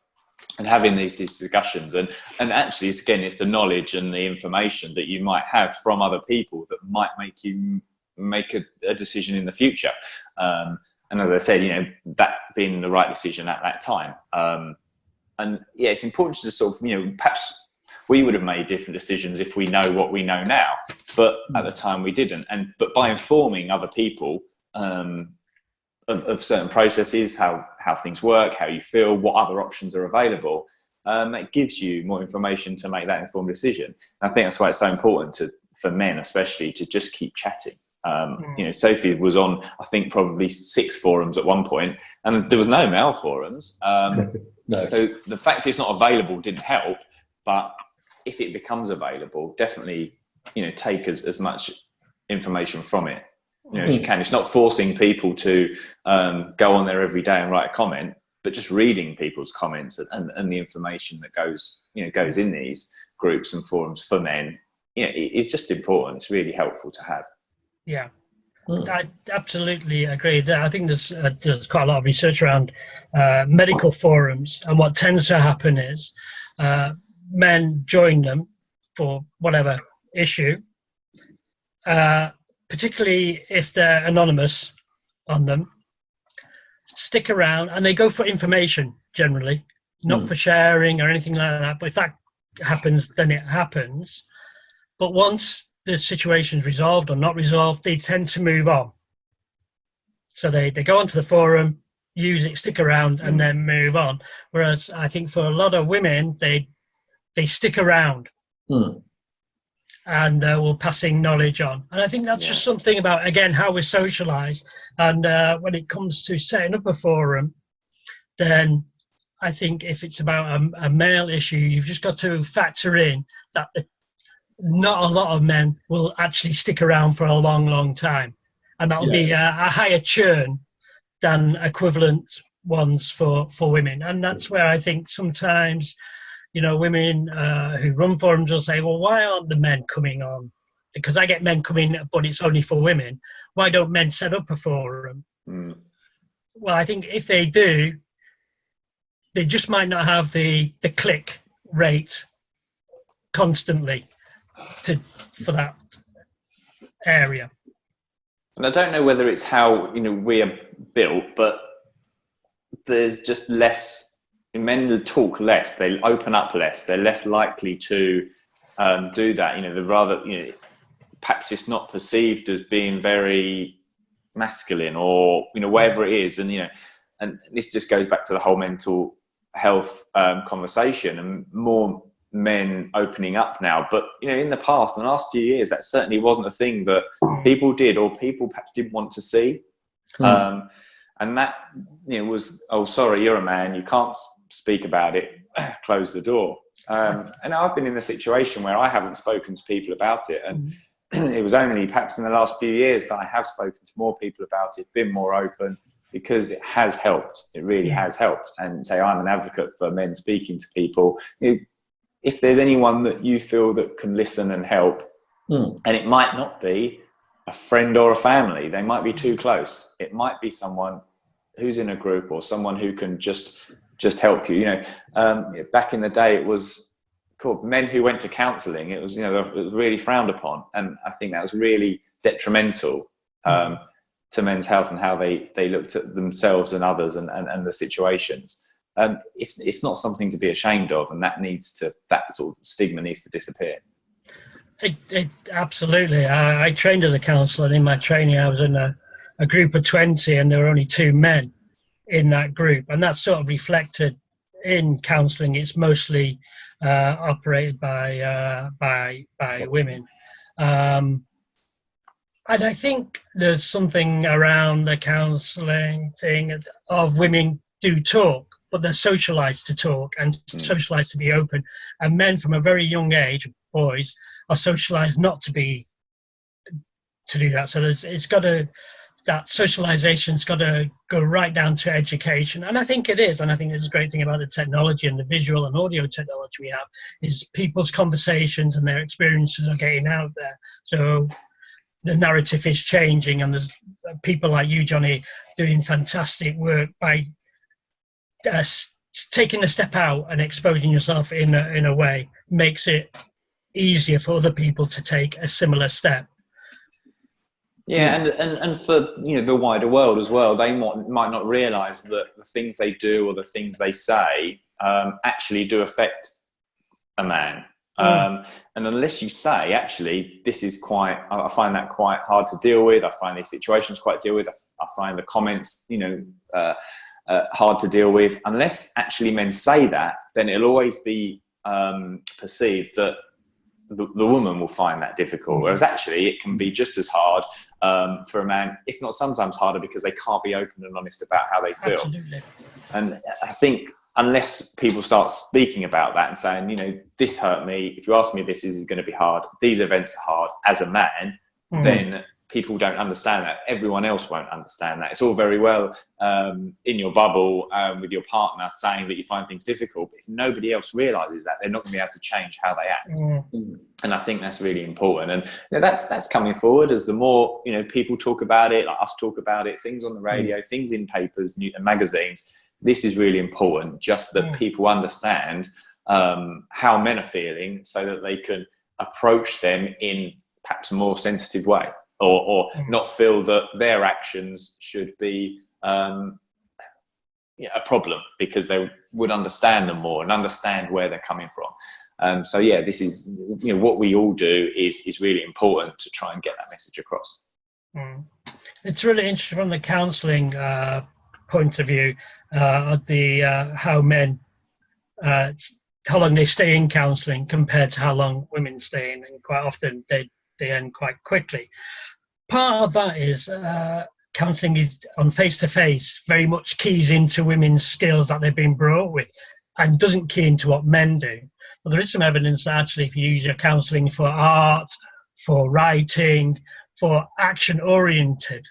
and having these discussions. And actually, it's the knowledge and the information that you might have from other people that might make you make a decision in the future. And as I said, that being the right decision at that time. And yeah, it's important to sort of, perhaps we would have made different decisions if we know what we know now, but at the time we didn't. But by informing other people of certain processes, how things work, how you feel, what other options are available, that gives you more information to make that informed decision. And I think that's why it's so important for men, especially, to just keep chatting. Sophie was on, I think, probably 6 forums at one point, and there was no male forums. No. So the fact it's not available didn't help, but if it becomes available, definitely, take as much information from it, as you can. It's not forcing people to go on there every day and write a comment, but just reading people's comments and the information that goes in these groups and forums for men. It's just important. It's really helpful to have. Yeah, I absolutely agree. I think there's quite a lot of research around medical forums, and what tends to happen is men join them for whatever issue, particularly if they're anonymous on them, stick around, and they go for information generally, not for sharing or anything like that. But if that happens, then it happens. But once the situation's resolved or not resolved, they tend to move on. So they go onto the forum, use it, stick around, and then move on. Whereas I think for a lot of women, they stick around and will passing knowledge on. And I think that's just something about, again, how we're socialized. And when it comes to setting up a forum, then I think if it's about a male issue, you've just got to factor in that not a lot of men will actually stick around for a long, long time. And that'll be a higher churn than equivalent ones for women. And that's where I think sometimes, women who run forums will say, well, why aren't the men coming on? Because I get men coming, but it's only for women. Why don't men set up a forum? Well, I think if they do, they just might not have the click rate constantly for that area. And I don't know whether it's how we are built, but there's just less. Men talk less. They open up less. They're less likely to do that. They're rather. Perhaps it's not perceived as being very masculine, or whatever it is. And this just goes back to the whole mental health conversation, and more men opening up now. But in the past, in the last few years, that certainly wasn't a thing that people did, or people perhaps didn't want to see. And that was, oh, sorry, you're a man, you can't speak about it, close the door. And I've been in a situation where I haven't spoken to people about it, and it was only perhaps in the last few years that I have spoken to more people about it, been more open, because it has helped. It really has helped. And say, I'm an advocate for men speaking to people. If there's anyone that you feel that can listen and help, and it might not be a friend or a family, they might be too close. It might be someone who's in a group, or someone who can just help you. Back in the day, it was called men who went to counselling. It was, it was really frowned upon, and I think that was really detrimental to men's health and how they looked at themselves and others and the situations. It's not something to be ashamed of, and that sort of stigma needs to disappear. It absolutely. I trained as a counsellor, and in my training I was in a a group of 20 and there were only 2 men in that group, and that's sort of reflected in counselling. It's mostly operated by women, and I think there's something around the counselling thing of women do talk, but they're socialised to talk and socialised to be open, and men from a very young age, boys, are socialised not to do that. So that socialization's got to go right down to education, and I think it is. And I think it's a great thing about the technology and the visual and audio technology we have is people's conversations and their experiences are getting out there. So the narrative is changing, and there's people like you, Johnny, doing fantastic work by taking a step out and exposing yourself in a way makes it easier for other people to take a similar step. Yeah, and for the wider world as well, they might not realise that the things they do or the things they say actually do affect a man. And unless you say, actually, this is I find that quite hard to deal with. I find these situations quite deal with. I find the comments, hard to deal with. Unless actually men say that, then it'll always be perceived that the woman will find that difficult, whereas actually it can be just as hard for a man, if not sometimes harder, because they can't be open and honest about how they feel. Absolutely. And I think unless people start speaking about that and saying, this hurt me, if you ask me this is going to be hard, these events are hard as a man, then people don't understand that. Everyone else won't understand that. It's all very well in your bubble with your partner saying that you find things difficult, but if nobody else realizes that, they're not going to be able to change how they act. And I think that's really important. And that's coming forward as the more people talk about it, like us talk about it, things on the radio, things in papers and magazines. This is really important, just that people understand how men are feeling so that they can approach them in perhaps a more sensitive way. Or not feel that their actions should be a problem, because they would understand them more and understand where they're coming from. So yeah, this is what we all do is really important to try and get that message across. It's really interesting from the counselling point of view, how men how long they stay in counselling compared to how long women stay in, and quite often they end quite quickly. Part of that is counselling is on face-to-face, very much keys into women's skills that they've been brought with and doesn't key into what men do. But there is some evidence that actually if you use your counselling for art, for writing, for action-oriented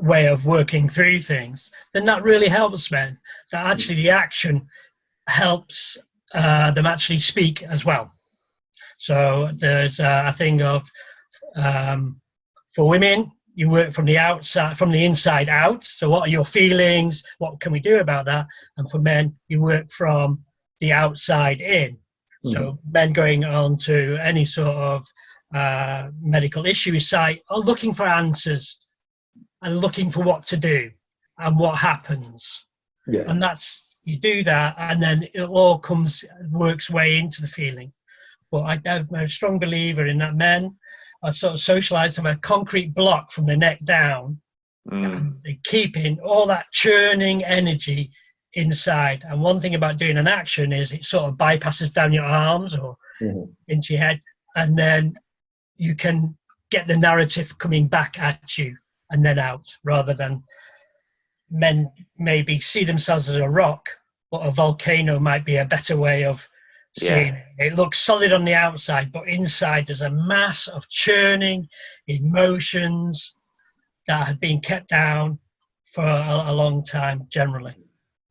way of working through things, then that really helps men. That actually the action helps them actually speak as well. So there's a thing of, for women, you work from the outside, from the inside out. So what are your feelings? What can we do about that? And for men, you work from the outside in. So men going on to any sort of medical issue site are looking for answers and looking for what to do and what happens. Yeah. And you do that, and then it all works way into the feeling. But I'm a strong believer in that men are sort of socialized to have a concrete block from the neck down, and they keep in all that churning energy inside. And one thing about doing an action is it sort of bypasses down your arms or into your head, and then you can get the narrative coming back at you and then out, rather than men maybe see themselves as a rock, but a volcano might be a better way of seeing it. It looks solid on the outside, but inside there's a mass of churning emotions that have been kept down for a long time generally.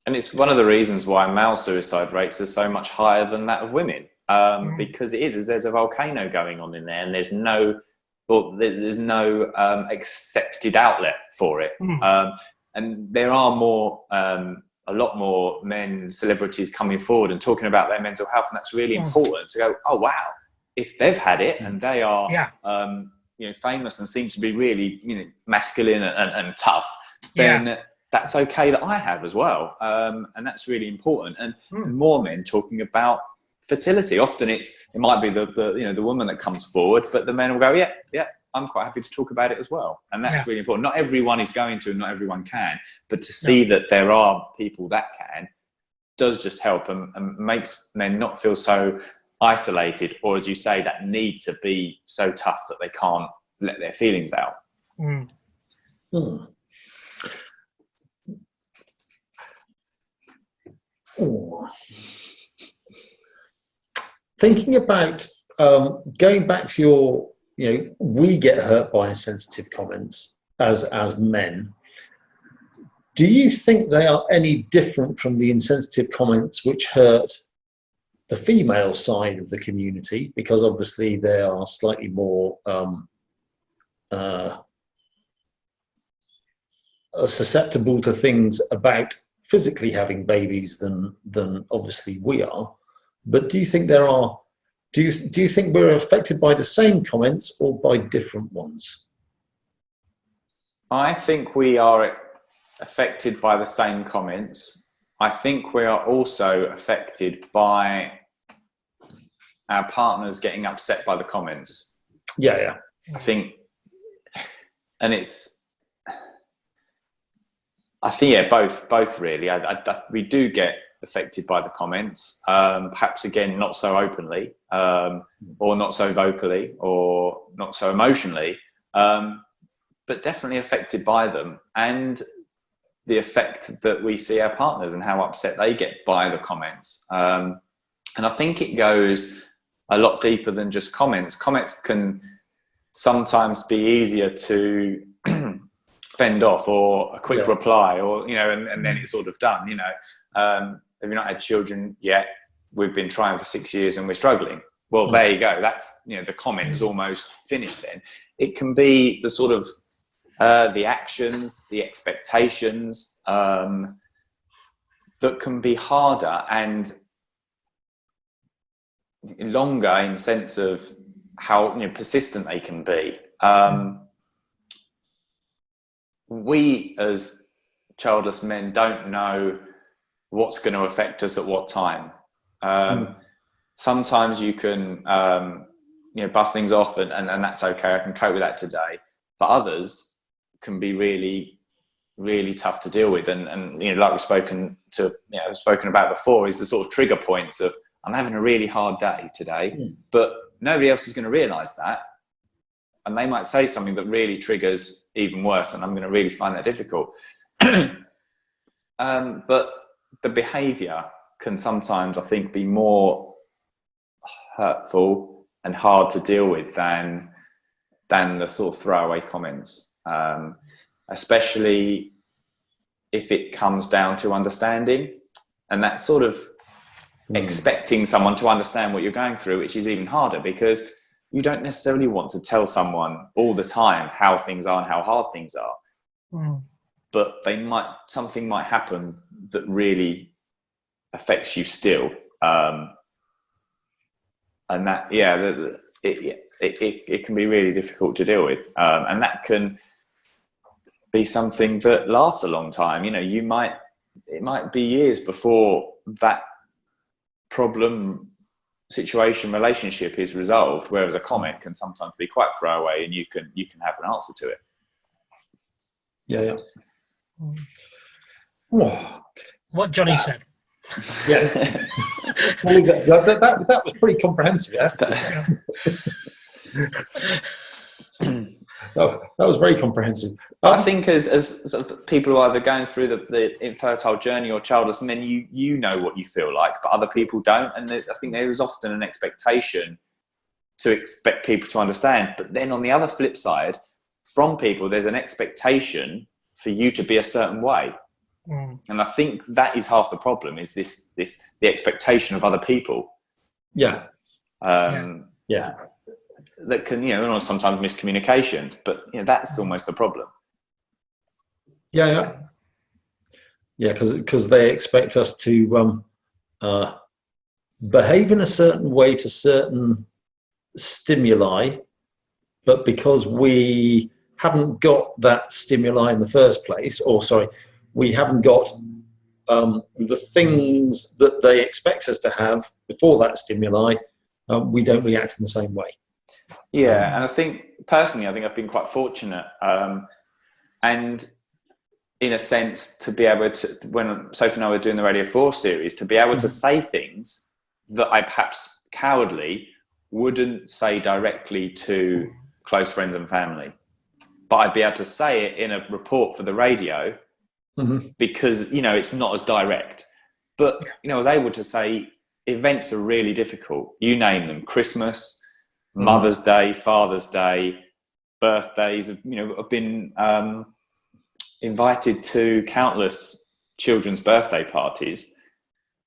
And it's one of the reasons why male suicide rates are so much higher than that of women, because there's a volcano going on in there, and there's no accepted outlet for it. And there are a lot more men, celebrities coming forward and talking about their mental health, and that's really important to go, oh wow, if they've had it and they are famous and seem to be really masculine and tough, then that's okay that I have as well. And that's really important. And more men talking about fertility. Often it might be the woman that comes forward, but the men will go, I'm quite happy to talk about it as well. And that's really important. Not everyone is going to, and not everyone can, but to see that there are people that can does just help and makes men not feel so isolated, or as you say, that need to be so tough that they can't let their feelings out. Thinking about going back to your, we get hurt by insensitive comments as men. Do you think they are any different from the insensitive comments which hurt the female side of the community? Because obviously they are slightly more susceptible to things about physically having babies than obviously we are. But do you think there are? Do you think we're affected by the same comments or by different ones? I think we are affected by the same comments. I think we are also affected by our partners getting upset by the comments. Yeah. I think, and I think both really. We do get affected by the comments, perhaps again not so openly, or not so vocally, or not so emotionally, but definitely affected by them, and the effect that we see our partners and how upset they get by the comments. And I think it goes a lot deeper than just comments. Comments can sometimes be easier to fend off, or a quick reply, or and then it's sort of done. Have you not had children yet? We've been trying for 6 years and we're struggling. Well, there you go. That's the comment is almost finished. Then it can be the sort of the actions, the expectations that can be harder and longer in the sense of how persistent they can be. We as childless men don't know what's going to affect us at what time. Sometimes you can buff things off and that's okay. I can cope with that today. But others can be really, really tough to deal with. And like we've spoken about before, is the sort of trigger points of, I'm having a really hard day today, but nobody else is going to realize that. And they might say something that really triggers even worse, and I'm going to really find that difficult. But the behavior can sometimes, I think, be more hurtful and hard to deal with than the sort of throwaway comments, especially if it comes down to understanding, and that sort of expecting someone to understand what you're going through, which is even harder because you don't necessarily want to tell someone all the time how things are and how hard things are. But something might happen that really affects you still. And that, it can be really difficult to deal with. And that can be something that lasts a long time. It might be years before that problem, situation, relationship is resolved, whereas a comment can sometimes be quite throwaway and you can have an answer to it. What Johnny said. Yes. Well, that was pretty comprehensive. Yes. That was very comprehensive. I think as sort of people who are either going through the infertile journey or childless men, you know what you feel like, but other people don't. And I think there is often an expectation to expect people to understand. But then on the other flip side, from people, there's an expectation for you to be a certain way. And I think that is half the problem, is the expectation of other people. Yeah. That can, sometimes miscommunication, but that's almost a problem. Yeah, because they expect us to behave in a certain way to certain stimuli, but because we haven't got that stimuli in the first place, we haven't got the things that they expect us to have before that stimuli, we don't react in the same way. Yeah, and I think personally, I think I've been quite fortunate, and in a sense, to be able to, when Sophie and I were doing the Radio 4 series, to be able to say things that I perhaps cowardly wouldn't say directly to close friends and family, but I'd be able to say it in a report for the radio because, you know, it's not as direct. But, you know, I was able to say events are really difficult. You name them: Christmas, Mother's Day, Father's Day, birthdays. You know, I've been invited to countless children's birthday parties,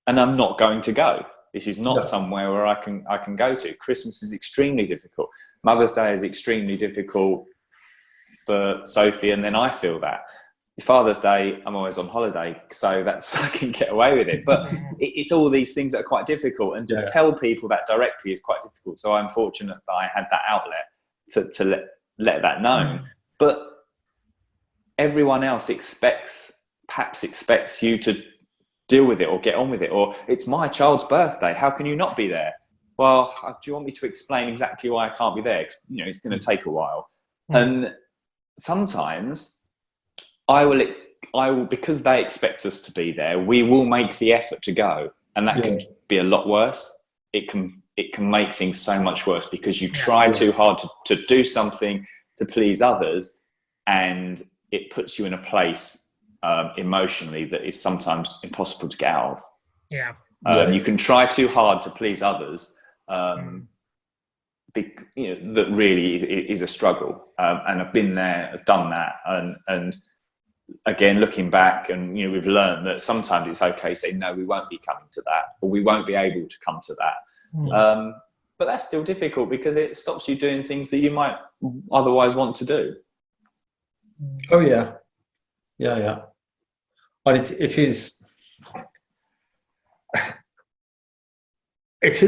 and I'm not going to go. This is not somewhere where I can go to. Christmas is extremely difficult. Mother's Day is extremely difficult for Sophie, and then I feel that. Father's Day, I'm always on holiday, so that's, I can get away with it. But it's all these things that are quite difficult, and to tell people that directly is quite difficult. So I'm fortunate that I had that outlet to let that known. But everyone else perhaps expects you to deal with it or get on with it, or it's my child's birthday, how can you not be there? Well, do you want me to explain exactly why I can't be there? You know, it's going to take a while. And sometimes I will, because they expect us to be there, we will make the effort to go, and that can be a lot worse. It can make things so much worse because you try too hard to do something to please others, and it puts you in a place emotionally that is sometimes impossible to get out of. You can try too hard to please others, you know, that really is a struggle. And I've been there, I've done that, and again, looking back, and you know, we've learned that sometimes it's okay to say no, we won't be coming to that, or we won't be able to come to that. But that's still difficult because it stops you doing things that you might otherwise want to do. Oh yeah. And it is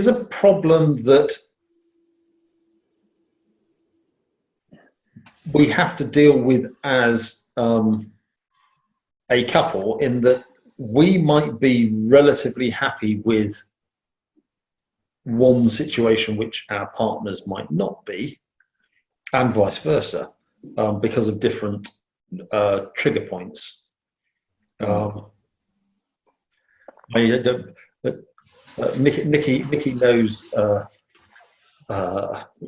a problem that we have to deal with as a couple, in that we might be relatively happy with one situation which our partners might not be, and vice versa, because of different trigger points. Nikki knows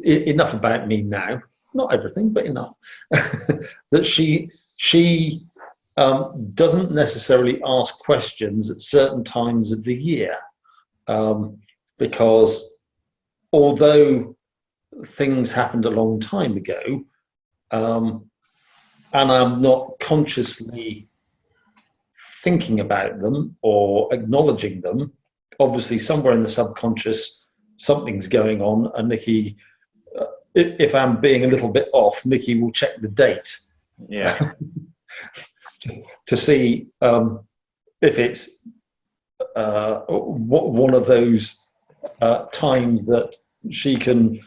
enough about me now, not everything, but enough, that she doesn't necessarily ask questions at certain times of the year, because although things happened a long time ago, and I'm not consciously thinking about them or acknowledging them, obviously somewhere in the subconscious something's going on, and Nikki, if I'm being a little bit off, Nikki will check the date to see if it's one of those times that she can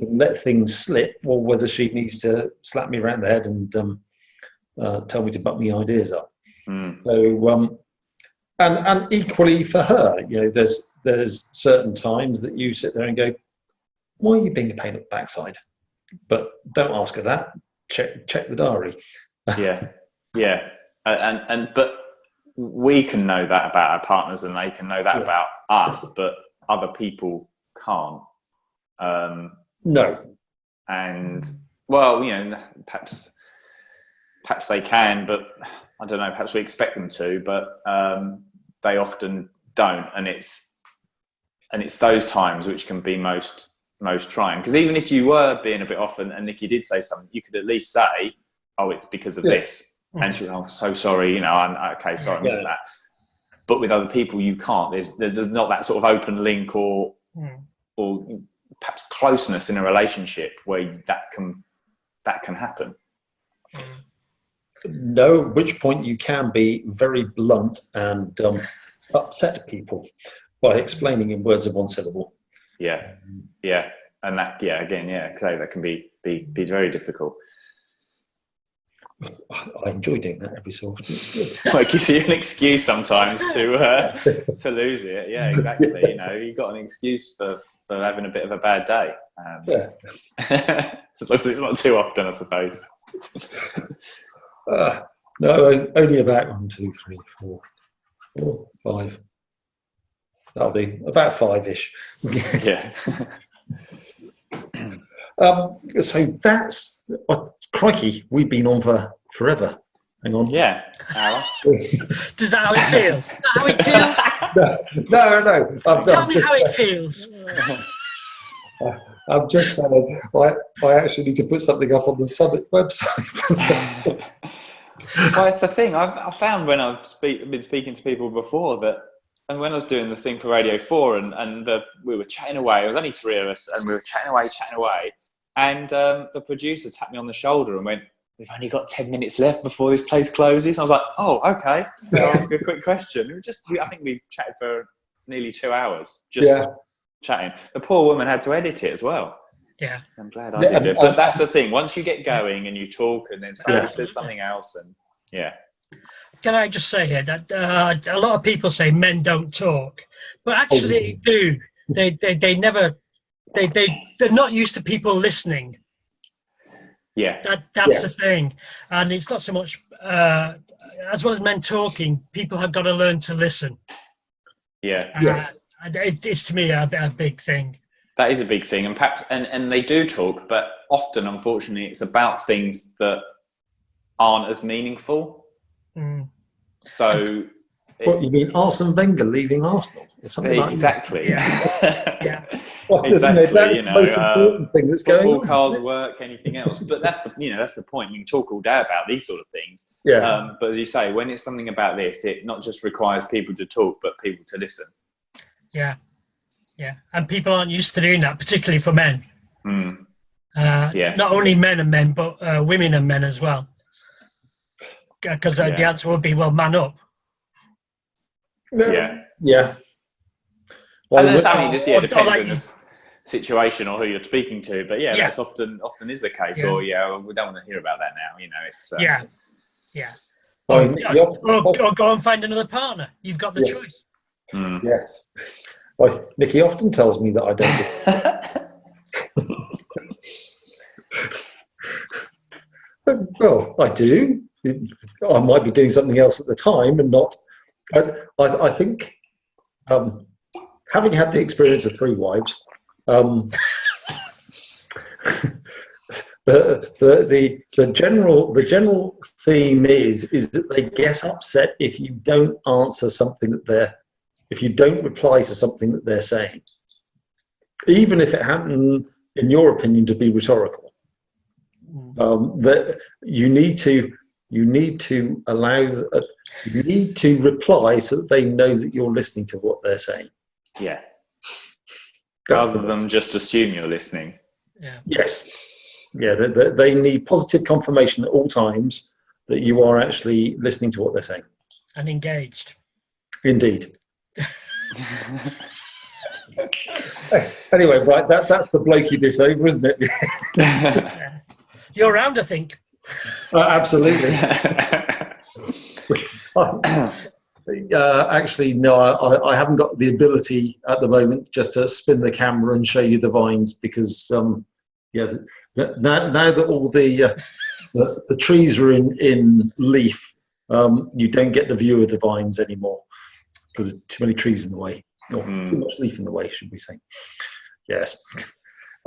let things slip, or whether she needs to slap me around the head and tell me to butt my ideas up. So and equally for her, you know, there's certain times that you sit there and go, why are you being a pain in the backside? But don't ask her that. Check the diary. But we can know that about our partners, and they can know that about us, but other people can't. No. And well, you know, perhaps they can, but I don't know, perhaps we expect them to, but they often don't. And it's those times which can be most trying, because even if you were being a bit off and Nikki did say something, you could at least say, oh, it's because of this. And she was, oh, so sorry, you know, I'm okay, sorry, I missed that. But with other people, you can't. There's not that sort of open link or perhaps closeness in a relationship where that can happen. No, at which point you can be very blunt and upset people by explaining in words of one syllable. And that that can be very difficult. I enjoy doing that every so often. It's good. Well, it gives you an excuse sometimes to lose it. Yeah, exactly. You know, you've got an excuse for for having a bit of a bad day. Yeah. As long as it's not too often, I suppose. No, only about 1, 2, 3, 4, 5. That'll do. About 5-ish. Yeah. So that's crikey. We've been on for forever. Hang on. Yeah. Hour. Does that how it feels? Is that how it feels? No. Tell me how it feels. I'm just saying, I actually need to put something up on the Summit website. Well, it's the thing I found when I've been speaking to people before that, and when I was doing the thing for Radio 4 and we were chatting away, it was only 3 of us, and we were chatting away, and the producer tapped me on the shoulder and went, "We've only got 10 minutes left before this place closes." I was like, "Oh, okay. I'll ask a quick question." I think we chatted for nearly 2 hours, just chatting. The poor woman had to edit it as well. Yeah. I'm glad I did it. But that's the thing. Once you get going and you talk and then somebody says something else, and Can I just say here that a lot of people say men don't talk, but actually they do. They never. They're not used to people listening. Yeah. That's the thing, and it's not so much as well as men talking. People have got to learn to listen. Yeah. Yes. It's to me a big thing. That is a big thing, and perhaps and they do talk, but often, unfortunately, it's about things that aren't as meaningful. Mm. So, What you mean, Arsene Wenger leaving Arsenal? Or something like exactly. Yeah. Well, Exactly. That's the most important thing that's going on. Cars, work, anything else. But that's the point. You can talk all day about these sort of things. Yeah. But as you say, when it's something about this, it not just requires people to talk, but people to listen. Yeah. And people aren't used to doing that, particularly for men. Mm. Not only men and men, but women and men as well. Because the answer would be, well, man up. Yeah. Well, and it depends like on the situation or who you're speaking to. But that's often is the case. Or we don't want to hear about that now. It's Or go and find another partner. You've got the choice. Mm. Yes. Well, Nikki often tells me that I don't. Well, I do. I might be doing something else at the time and not. I think, having had the experience of 3 wives, the general theme is that they get upset if you don't answer something if you don't reply to something that they're saying, even if it happened, in your opinion, to be rhetorical. That you need to reply so that they know that you're listening to what they're saying. Yeah. Rather than just assume you're listening. Yeah. Yes. Yeah. They need positive confirmation at all times that you are actually listening to what they're saying. And engaged. Indeed. Anyway, right, that's the blokey bit over, isn't it? You're around, I think. Absolutely. Actually, no, I haven't got the ability at the moment just to spin the camera and show you the vines because, now that all the trees are in leaf, you don't get the view of the vines anymore because there's too many trees in the way, or too much leaf in the way, should we say? Yes.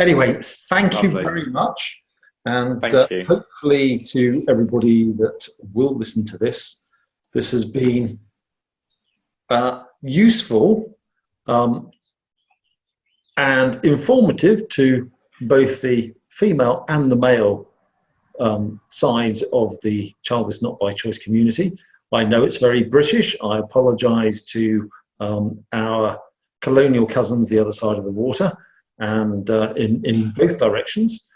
Anyway, thank you very much. And hopefully to everybody that will listen to this, this has been useful and informative to both the female and the male sides of the childless not by choice community. I know it's very British. I apologise to our colonial cousins the other side of the water and in both directions.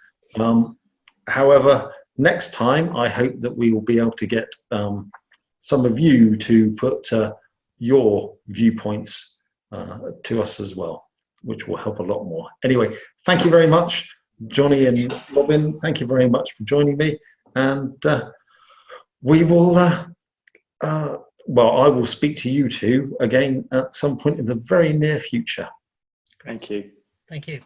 However, next time I hope that we will be able to get some of you to put your viewpoints to us as well, which will help a lot more. Anyway, thank you very much, Johnny and Robin. Thank you very much for joining me. And we will, well, I will speak to you two again at some point in the very near future. Thank you. Thank you.